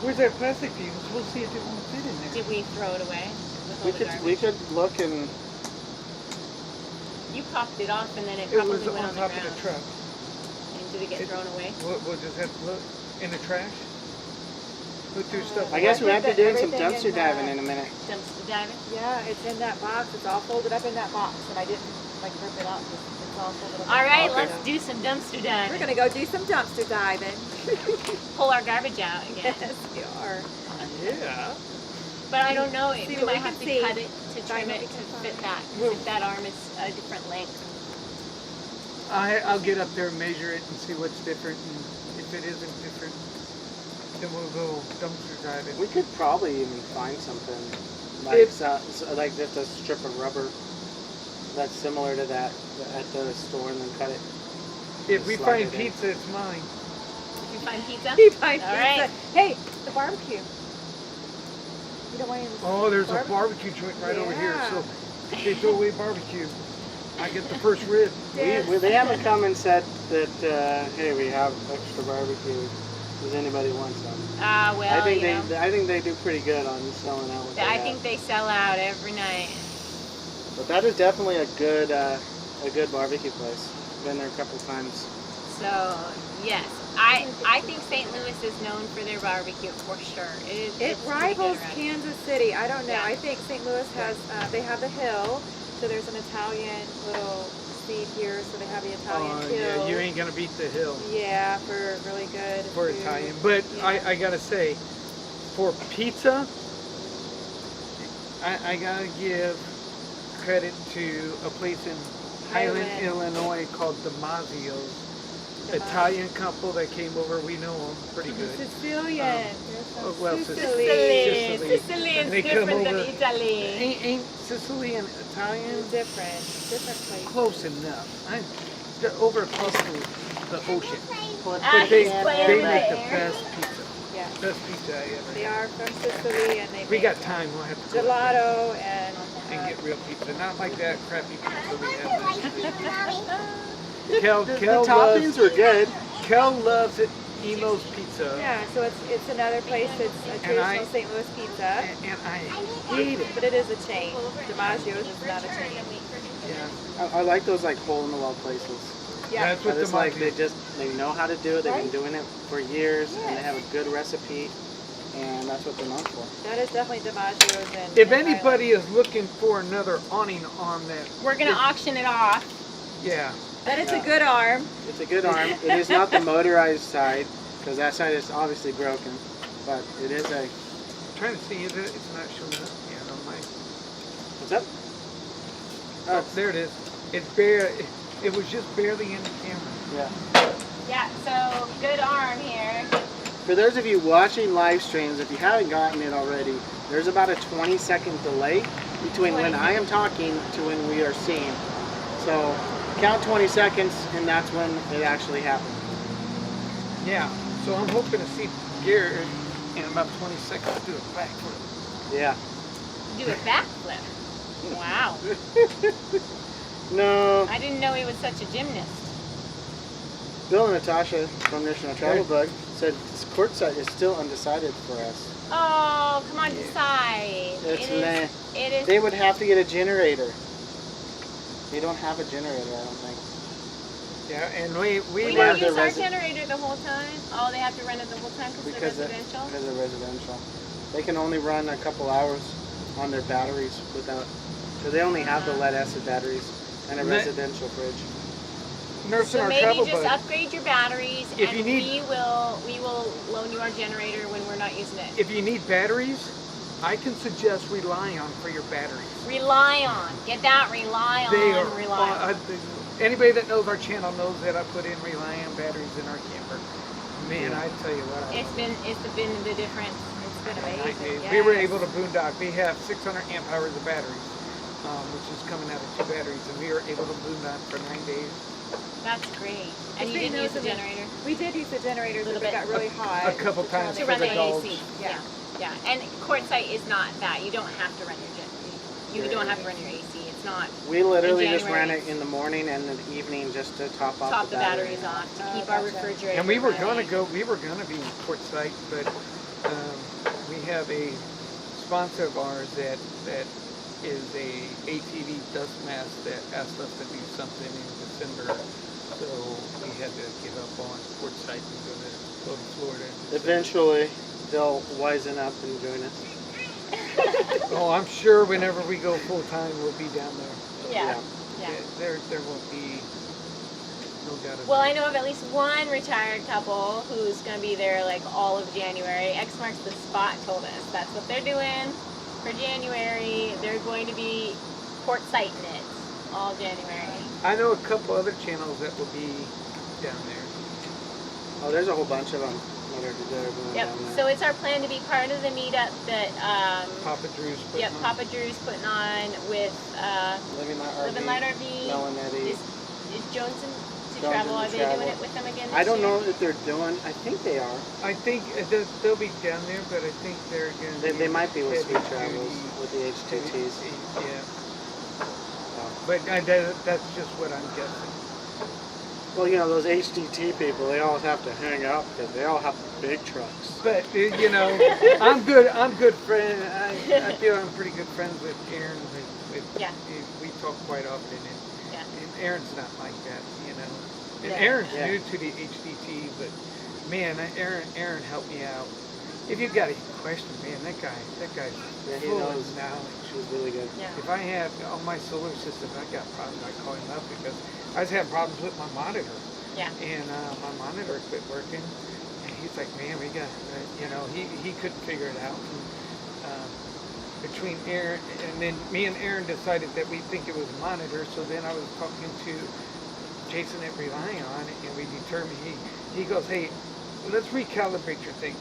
Where's that plastic fuse? We'll see if it won't fit in there. Did we throw it away? With all We the could garbage? look and You popped it off and then it It probably was went on on the top ground. of the truck. And did it get thrown away? We'll just have to look in the trash. Look through stuff. I guess we might be doing some Everything dumpster in diving that- in a minute. Dumpster diving? Yeah, it's in that box. It's all folded up in that box, and I didn't like rip it out. It's all folded up. All right, Okay. let's do some dumpster We're diving. gonna go do some dumpster diving. Pull our garbage out again. Yes, we are. Yeah. But I don't know. See We what might we have can to see. cut it to Find trim what it we to can fit find. that. 'Cause if that arm is a different length. I'll get up there and measure it and see what's different. And if it isn't different, then we'll go dumpster diving. We could probably even find something like like just a strip of rubber that's similar to that at the store, and then cut it. If we Slide find it in. pizza, it's mine. Did you find pizza? He finds All pizza. right. Hey, the barbecue. You don't want any of this Oh, there's a barbecue? barbecue joint right over here. Yeah. So if they throw away barbecue, I get the first rib. They haven't come and said that hey, we have extra barbecue. Does anybody want some? Ah, well, I think you know. I think they do pretty good on selling out what they I have. think they sell out every night. But that is definitely a good barbecue place. Been there a couple times. So yes, I think St. Louis is known for their barbecue for sure. It It's pretty good rivals around here. Kansas City. I don't know. Yeah. I think St. Louis has, they have the hill. So there's an Italian little seat here. So they have the Italian Oh, hill. yeah, you ain't gonna beat the hill Yeah, for really good for food. Italian. But Yeah. I gotta say, for pizza, I gotta give credit to a place in Highland, Highland. Illinois called Damasio's. Italian couple that came over, we know them pretty good. Sicilian. There's some oh, well, Sicily. Sicily. Sicily is They come different than over- Italy. Ain't Sicily and Italian Different place. close enough? They're over close to the ocean. Put Ah, But they he's playing they with make the the air. best pizza. Yeah. Best pizza I ever They had. are from Sicily and they We make got time, we'll have to go gelato and and get real pizza. Not like that crappy pizza we I have. like you, Mommy. Kel, The Kel, toppings loves, were good. Kel loves it. Emo's Pizza. yeah, so it's another place that's a traditional St. Louis pizza, And I hate it. but it is a chain. DiMaggio's is not a chain. Yeah. I like those like hole in the wall places. Yeah, That's what But it's the like they know how to do it. They've been Right. doing it for years, and they Yes. have a good recipe, and that's what they're known for. that is definitely DiMaggio's and If and anybody is looking for another awning arm that, We're gonna auction it off. yeah, That is a good arm. It's a good arm. It is not the motorized side, because that side is obviously broken, but it is a. I'm trying to see if it's not showing up. Yeah, on my. What's up? Oh, there it is. It's bare. It was just barely in the camera. Yeah. Yeah, so good arm here. For those of you watching live streams, if you haven't gotten it already, there's about a 20-second delay between when I am talking to when we are seeing. So count 20 seconds, and that's when it actually happened. Yeah. So I'm hoping to see Garrett in about 20 seconds do a backflip. Yeah. Do a backflip. Wow. No. I didn't know he was such a gymnast. Bill and Natasha from National Travel Bug said this courtside is still undecided for us. Oh, come on, decide. It's It is. meh. It is. They would have to get a generator. They don't have a generator, I don't think. Yeah, and we We were don't use our resi- generator the whole time. Oh, they have to run it the whole time because they're residential? Because they're residential. They can only run a couple hours on their batteries without, so they only have the lead acid batteries and a residential fridge. nursing So our maybe travel just buddy. upgrade your batteries, If and you need- we will loan you our generator when we're not using it. If you need batteries, I can suggest Rely On for your batteries. Rely on. Get that. Rely on. They are. Rely on. Anybody that knows our channel knows that I put in Rely On batteries in our camper. Man, I tell you what. It's been the difference. It's been amazing. We were yes. able to boondock. We have 600 amp hours of batteries, which is coming out of 2 batteries, and we were able to boondock for 9 days. That's great. And It's you pretty didn't use the noticeable. generator We did use the generator, but Little it bit. got really hot. A couple times to for run the the dogs. AC. Yeah. Yeah. And quartzite is not that. You don't have to run your you don't have to run your AC. It's not. We literally In just ran January. it in the morning and in the evening just to top off Top the the battery. batteries off to Oh, keep our gotcha. refrigerator. And we were running. we were gonna be quartzite, but we have a sponsor of ours that is a ATV dust mask that asked us to do something in December, so we had to give up on quartzite and go to Florida. Eventually, they'll wisen up and join us. Oh, I'm sure whenever we go full time, we'll be down there. Yeah. There won't be no doubt about Well, it. I know of at least one retired couple who's going to be there like all of January. X Marks the Spot told us that's what they're doing for January. They're going to be quartziting it all January. I know a couple other channels that will be down there. Oh, there's a whole bunch of them that are going Yep. down there. So it's our plan to be part of the meetup that Papa Drew's putting yep, on. Papa Drew's putting on with Living Light RV, Living Light RV. Mel and Eddie. Is Jones and to Jones Travel. and Are they Travel. doing it with them again this I don't year? know if they're doing. I think they are. I think they'll be down there, but I think they're going to They might be with heavy Sweet Travels duty. with the H2Ts. Yeah. Oh. But that's just what I'm guessing. Well, you know those HDT people. They all have to hang out because they all have big trucks. But you know, I'm good friend. I feel I'm pretty good friends with Aaron. Yeah. We talk quite often, Yeah. and Aaron's not like that, you know. And Yeah. Aaron's Yeah. new to the HDT, but man, Aaron helped me out. If you've got a question, man, that guy's Yeah, he full knows. of knowledge. She was really good. Yeah. If I have on my solar system, I got problems, I call him up because I was having problems with my monitor. Yeah. And my monitor quit working. And he's like, man, we got, you know, he couldn't figure it out. And, between Aaron, and then me and Aaron decided that we think it was a monitor. So then I was talking to Jason at Rely On, and we determined, he goes, hey, let's recalibrate your thing.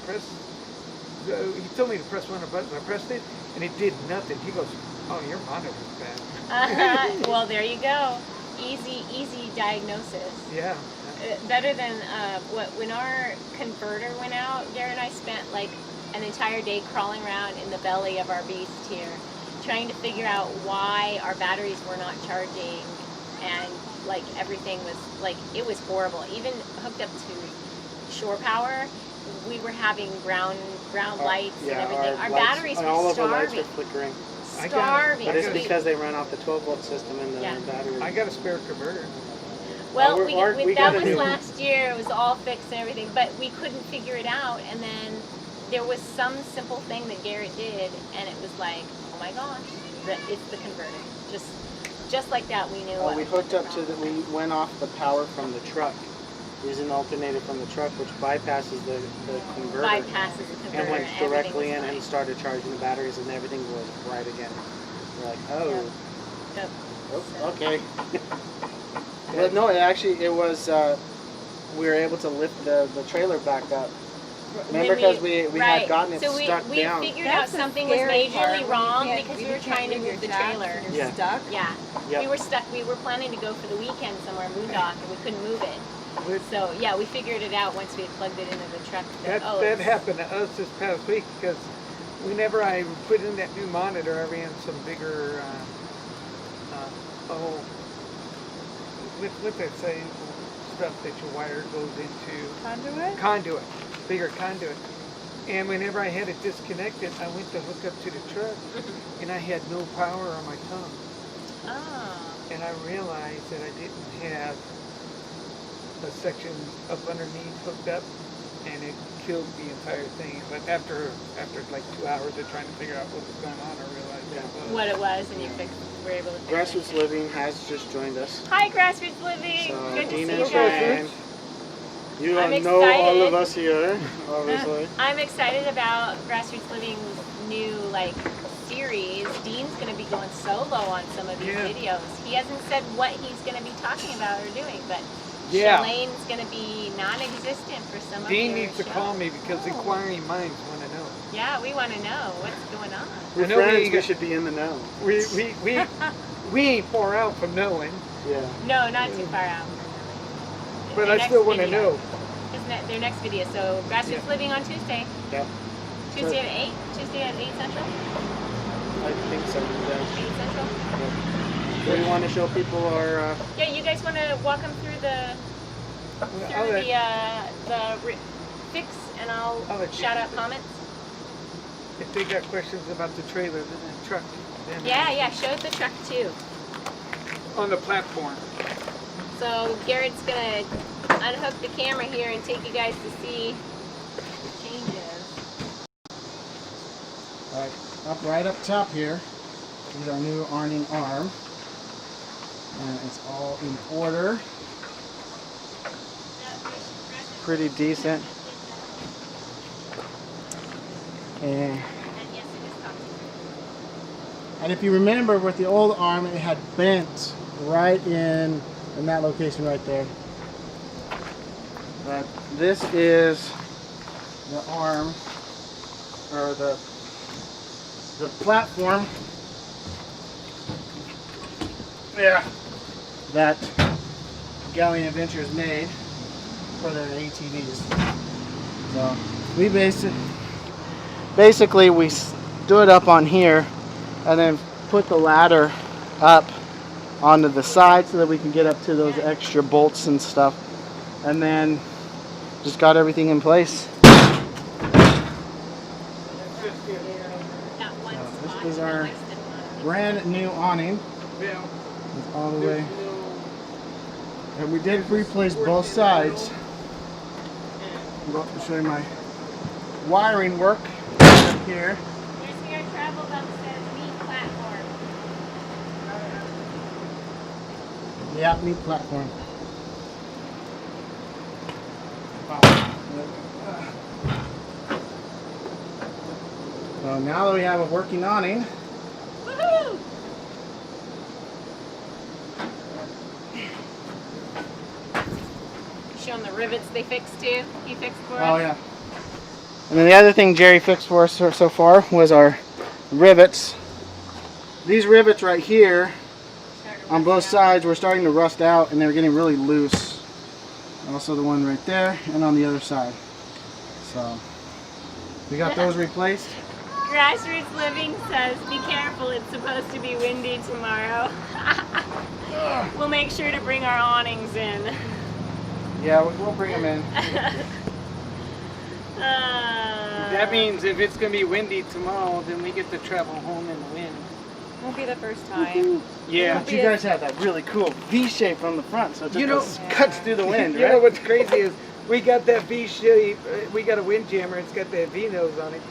He told me to press one of the buttons. I pressed it, and it did nothing. He goes, oh, your monitor's bad. Well, there you go. Easy diagnosis. Yeah. Better than when our converter went out. Gary and I spent like an entire day crawling around in the belly of our beast here, trying to figure out why our batteries were not charging, and like everything was like it was horrible. Even hooked up to shore power, we were having brown lights and everything. Our lights, batteries all were of the lights starving. were flickering. Starving. But it's We- because they run off the 12-volt system in the Yeah. battery. I got a spare converter. Well, we that gotta was do- last year. It was all fixed and everything, but we couldn't figure it out. And then there was some simple thing that Garrett did, and it was like, oh my gosh, it's the converter. Just like that, we knew. Well, what we was hooked up to wrong. we went off the power from the truck, using the alternator from the truck, which bypasses the converter. Bypasses the converter. And went everything directly was in fine. and started charging the batteries, and everything was bright again. We're like, oh, Yep. oh, okay. Well, no, it was. We were able to lift the trailer back up. Remember, because we right. had gotten it so stuck we down. figured That's out the something was scary part, majorly when you wrong can't- because when we were you can't trying to your move the jacks trailer. and Yeah. You're stuck. Yeah. Yep. We were stuck. We were planning to go for the weekend somewhere, moondock, and we couldn't move it. With- So yeah, we figured it out once we had plugged it into the truck. That it's- happened to us this past week because whenever I put in that new monitor, I ran some bigger, what they say, stuff that your wire goes into. Conduit? Bigger conduit. And whenever I had it disconnected, I went to hook up to the truck, and I had no power on my tongue. Oh. and I realized that I didn't have a section up underneath hooked up, and it killed the entire thing. But after like 2 hours of trying to figure out what was going on, I realized What it was, and you were able to fix Grassroots it. Living has just joined us. Hi, Grassroots Living. So Good to Dean see and you guys. Jan, you I'm don't know all excited. of us here, obviously. I'm excited about Grassroots Living's new series. Dean's going to be going solo on some of these videos. He hasn't said what he's going to be talking about or doing, but Shalane's going to be non-existent for some of Dean your needs to shows. call me because inquiring minds want to know. Yeah, we want to know what's going on. We're friends, we should be in the know. We ain't far out from knowing. Yeah. No, not too far out. But Their I still next want to video. know. Their next video. So Grassroots Living on Tuesday. Yep. Tuesday at 8? Tuesday at 8 Central? I think so. 8 Central? So we want to show people our... Yeah, you guys want to walk them through the fix, and I'll let you shout do out that. comments. If they got questions about the trailer, then the truck, then Yeah, show the truck too. on the platform. So Garrett's gonna unhook the camera here and take you guys to see the changes. Alright, right up top here is our new awning arm. And it's all in order. Pretty decent. And if you remember with the old arm, it had bent right in that location right there. But this is the arm, or the platform, that Galleon Adventures made for their ATVs. So we basically we stood up on here and then put the ladder up onto the side so that we can get up to those extra bolts and stuff, and then just got everything in place. This is our brand new awning. Yeah. It's all the way. And we did replace both sides. I'll show you my wiring work up here. Here's your travel bump says meet platform. Yeah, meat platform. So now that we have a working awning, Woohoo! Show them the rivets they fixed too. He fixed for us. oh yeah. And then the other thing Jerry fixed for us so far was our rivets. These rivets right here on both sides were starting to rust out and they were getting really loose. Also the one right there and on the other side. So we got those replaced. Grassroots Living says, be careful, it's supposed to be windy tomorrow. We'll make sure to bring our awnings in. Yeah, we'll bring them in. That means if it's going to be windy tomorrow, then we get to travel home in the wind. Won't be the first time. Yeah. But you guys have that really cool V shape on the front, so it just cuts through the wind, You right? know what's crazy is we got that V shape, we got a windjammer, it's got that V nose on it.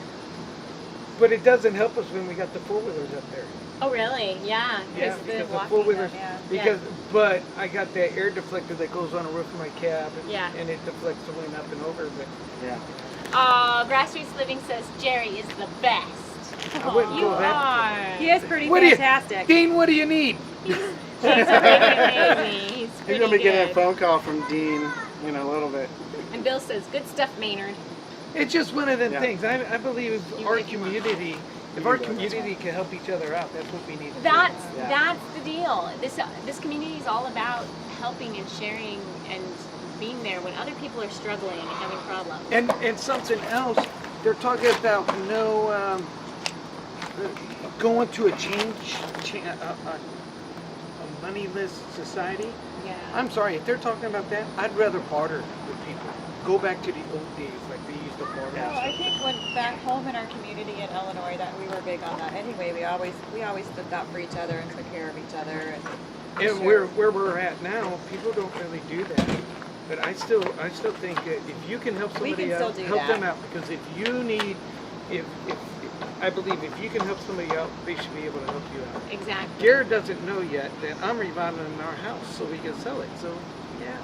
But it doesn't help us when we got the four-wheelers up there. Oh really? Yeah. Yeah, the because the walking four-wheelers, stuff, because, but I got that air deflector that goes on the roof of my cab, Yeah. and it deflects the wind up and over, but Yeah. Grassroots Living says Jerry is the best. I wouldn't You go that far. are. He is pretty What do you- fantastic. Dean, what do you need? He's pretty amazing. He's He's pretty gonna be getting a good. phone call from Dean in a little bit. And Bill says, good stuff, Maynard. It's just one of them Yeah. things. I believe if You our make him up. community, if our community can help each other out, that's what we need to do. That's the deal. This community is all about helping and sharing and being there when other people are struggling and having problems. And something else, they're talking about no going to a moneyless society. Yeah. I'm sorry, if they're talking about that, I'd rather barter with people. Go back to the old days like they used stuff more. Yeah. Well, I think when back home in our community in Illinois, that we were big on that. Anyway, we always looked out for each other and took care of each other. And And where we're at now, people don't really do that. But I still think that if you can help We somebody can still out, do help them that. out. Because if you need, if I believe if you can help somebody out, they should be able to help you out. Exactly. Jared doesn't know yet that I'm remodeling our house so we can sell it. So yeah.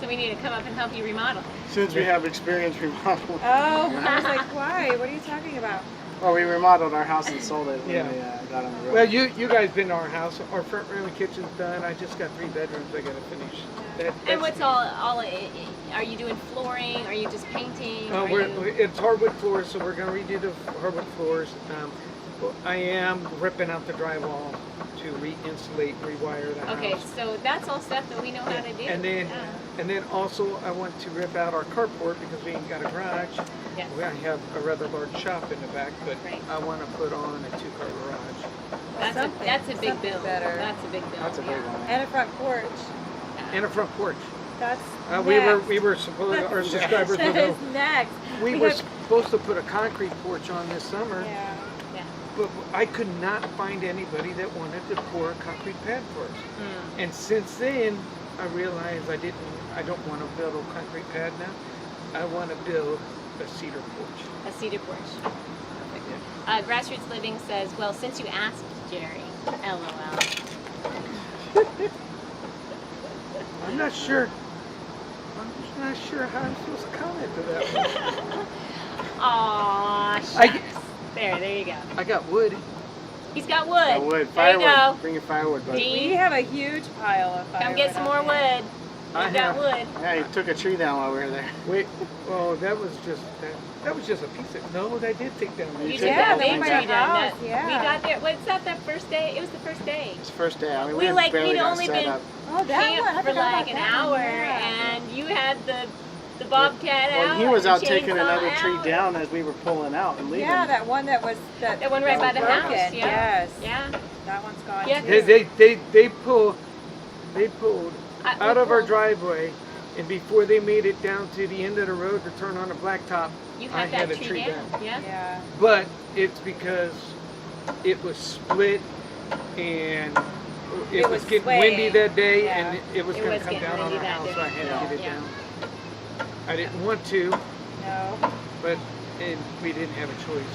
So we need to come up and help you remodel. Since we have experience remodeling. oh, I was like, why? What are you talking about? Well, we remodeled our house and sold it when Yeah. we got on the road. Well, you guys been to our house. Our front room and kitchen's done. I just got 3 bedrooms I gotta finish. And what's are you doing flooring? Are you just painting? Oh, Are you- it's hardwood floors, so we're gonna redo the hardwood floors. I am ripping out the drywall to re-insulate, rewire the Okay, house. so that's all stuff that we know how to do. And then, Yeah. and then also I want to rip out our carport because we ain't got a garage. Yes. We have a rather large shop in the back, but Right. I want to put on a 2-car garage That's a Something- that's a big something bill. better. That's a big bill. That's a big yeah. one. And a front porch. and a front porch. That's We next. were supposed our That's subscribers That would know. is next. We We were have- supposed to put a concrete porch on this summer. Yeah. But I could not find anybody that wanted to pour a concrete pad for us. Mm. And since then, I realized I don't want to build a concrete pad now. I want to build a cedar porch. A cedar porch. Grassroots Living says, well, since you asked, Jerry, LOL. I'm not sure. I'm just not sure how I'm supposed to comment to that one. Aw, shucks. I- There you go. I got wood. He's got wood. Got wood, There you firewood. go. Bring your firewood, buddy. Dean, We have a huge pile of firewood. come get some more out there. wood. I We've got have- wood. Yeah, you took a tree down while we were there. Wait. Oh, that was just a piece of. No, I did take down. You took did Yeah, that they big went tree to down. house, That, yeah. We got there. What's that first day? It was the first day. It's first day. I mean, We, had like, barely we'd got only set been- up. Oh, that one. I Camped for forgot like about an that hour, one, yeah. and you had the bobcat out. Well, he was and out taking chainsaw another tree out. down as we were pulling out and leaving. Yeah, that one that was that. That one right by was the house, broken. yeah. Yes. Yeah. That one's gone Yeah, too. They pulled out we of our pulled- driveway, and before they made it down to the end of the road to turn on the blacktop, You I had had that a tree tree down. down. Yeah. Yeah. But it's because it was split and it It was was getting windy swaying. that day, Yeah. and it was It going was to come getting down on windy our that house, day. so I had to get it Yeah. down. I didn't want to, No. but we didn't have a choice.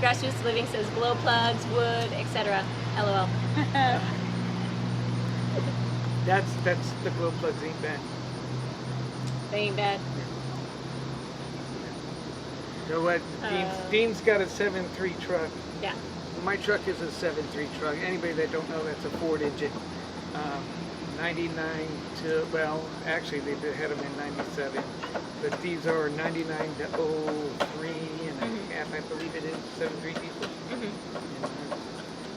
Grassroots Living says glow plugs, wood, etc. LOL. That's the glow plugs ain't bad. They ain't bad. You know what? Dean's got a 7.3 truck. Yeah. My truck is a 7.3 truck. Anybody that don't know, that's a Ford engine. 99 to, well, actually they had them in 97, but these are 99 to 03 and a half, I believe it is, 7.3 diesel.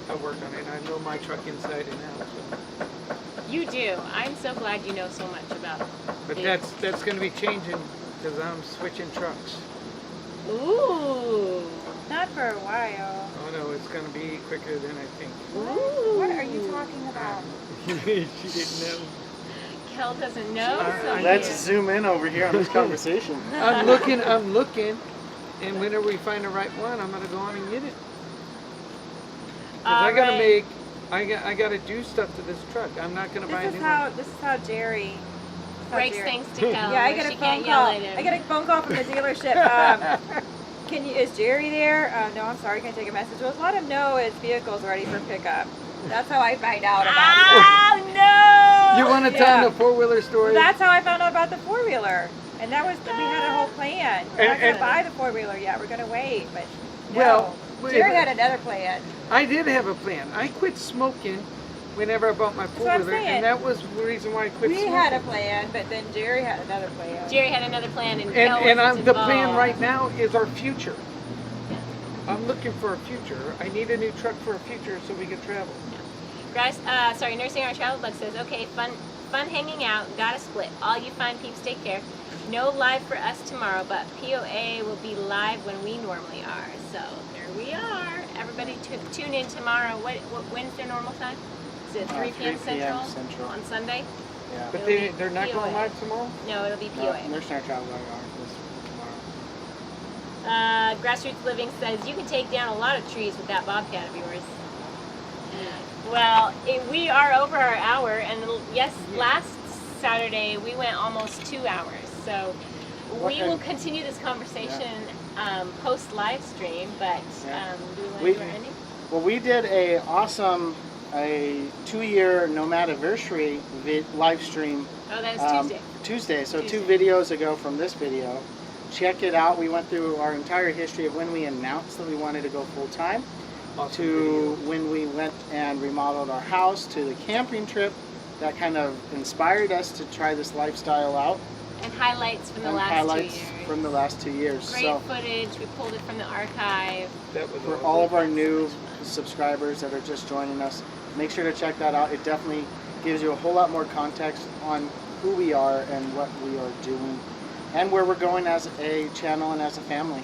I worked on it. I know my truck inside and out. So. You do. I'm so glad you know so much about it. But vehicles. that's going to be changing because I'm switching trucks. Ooh. Not for a while. Oh no, it's going to be quicker than I think. Ooh. What are you talking about? She didn't know. Kel doesn't know. So Let's weird. zoom in over here on this conversation. I'm looking, and whenever we find the right one, I'm gonna go on and get it. 'Cause I gotta Alright. I gotta do stuff to this truck. I'm not gonna buy a This new is one. how Jerry Breaks Jerry- things to Kel. Yeah, I where get a she phone can't yell call. at him. I get a phone call from the dealership. Is Jerry there? No, I'm sorry. Can I take a message? Well, let him know his vehicle's ready for pickup. That's how I find out about it. Oh no! You want to tell Yeah. them the four-wheeler story? That's how I found out about the 4-wheeler. And that was, we had a whole plan. We're not going And- to buy the 4-wheeler yet. We're going to wait. But no. Well, Jerry had another plan. I did have a plan. I quit smoking whenever I bought my what I'm four-wheeler, saying. and that was the reason why I quit We smoking. had a plan, but then Jerry had another plan. Jerry had another plan, and Kel And wasn't the plan involved. right now is our future. I'm looking for a future. I need a new truck for a future so we can travel. Nursing Our Travel Bug says, okay, fun hanging out, gotta split. All you fine peeps take care. No live for us tomorrow, but POA will be live when we normally are. So there we are. Everybody tune in tomorro's their normal time? Is it 3 p.m. 3 p.m. Central Central. on Sunday? Yeah. But It'll be they're not going POA. live tomorrow? No, it'll be No, POA. they're Star Travel tomorrow. Grassroots Living says you can take down a lot of trees with that bobcat of yours. Well, we are over our hour, and yes, last Saturday we went almost 2 hours. So we will continue this conversation post live stream. But do we want to do our ending? Well, we did a 2-year Nomadiversary live stream. Oh, that was Tuesday. Tuesday, so Tuesday. 2 videos ago from this video. Check it out. We went through our entire history of when we announced that we wanted to go full-time, Awesome to video. when we went and remodeled our house, to the camping trip that kind of inspired us to try this lifestyle out. And highlights from the And last highlights 2 years. from the last 2 years. Great So footage. We pulled it from the archive. That was for awesome. all of our new subscribers that are just joining us, make sure to check that out. It definitely gives you a whole lot more context on who we are and what we are doing and where we're going as a channel and as a family.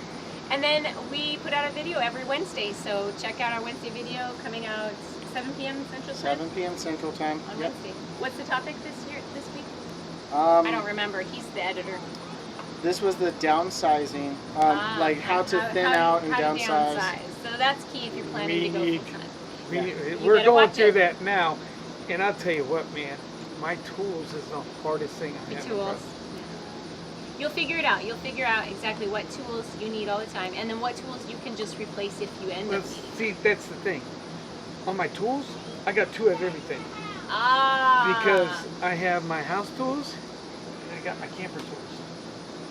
And then we put out a video every Wednesday, so check out our Wednesday video coming out 7 p.m. Central Time 7 p.m. Central Time. on Yep. Wednesday. What's the topic this week? I don't remember. He's the editor. This was the downsizing, like how to thin out and how to downsize. So that's key if you're planning to go Me- full time. We're better going watch through it. that now, and I'll tell you what, man, my tools is the hardest thing I The have. tools. You'll figure it out. You'll figure out exactly what tools you need all the time, and then what tools you can just replace if you end Well, up needing. see, that's the thing. On my tools, I got 2 of everything. Ah. Because I have my house tools, and I got my camper tools.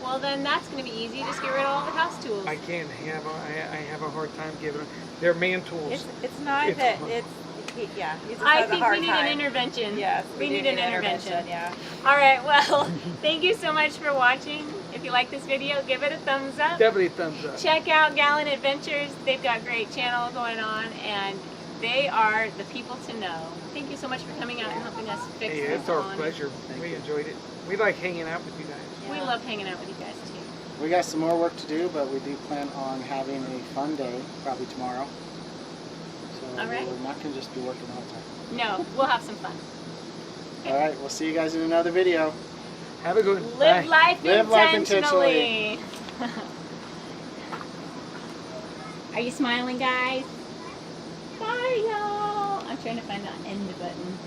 Well, then that's going to be easy. Just get rid of all the house tools. I can't have, I have a hard time giving them, they're man tools. It's not It's that hard. it's yeah. He just I has a think hard we need time. an intervention. Yes, we do need an intervention. Yeah. All right, well, thank you so much for watching. If you like this video, give it a thumbs up. Definitely thumbs up. Check out Gallon Adventures. They've got a great channel going on, and they are the people to know. Thank you so much for coming out and helping us fix Hey, this it's our on. pleasure. We enjoyed it. We like hanging out with you guys. We love hanging out with you guys too. We got some more work to do, but we do plan on having a fun day, probably tomorrow. So All right. we're not going to just be working all the time. No, we'll have some fun. All right, we'll see you guys in another video. Have a good one. Live Bye. life Live life intentionally. Are you smiling, guys? Bye, y'all. I'm trying to find the end button.